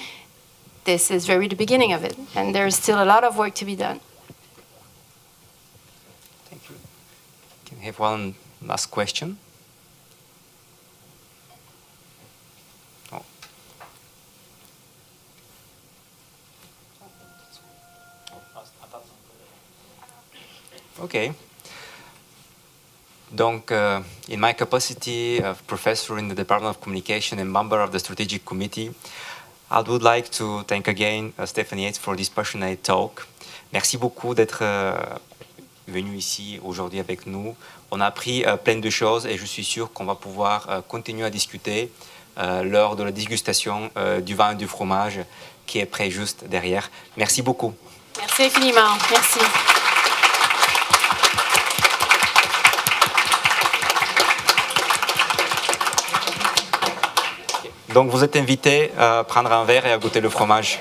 this is very the beginning of it, and there's still a lot of work to be done. Thank you. Can I have one last question. Oh. Okay. Donc, in my capacity of professor in the Department of Communication and member of the Strategic Committee, I would like to thank again Stephanie Yates for this passionate talk. Merci beaucoup d'être venu ici aujourd'hui avec nous. On a appris plein de choses et je suis sûr qu'on va pouvoir continuer à discuter lors de la dégustation du vin et du fromage qui est prêt juste derrière. Merci beaucoup. Merci infiniment. Merci. Donc vous êtes invité à prendre un verre et à goûter le fromage.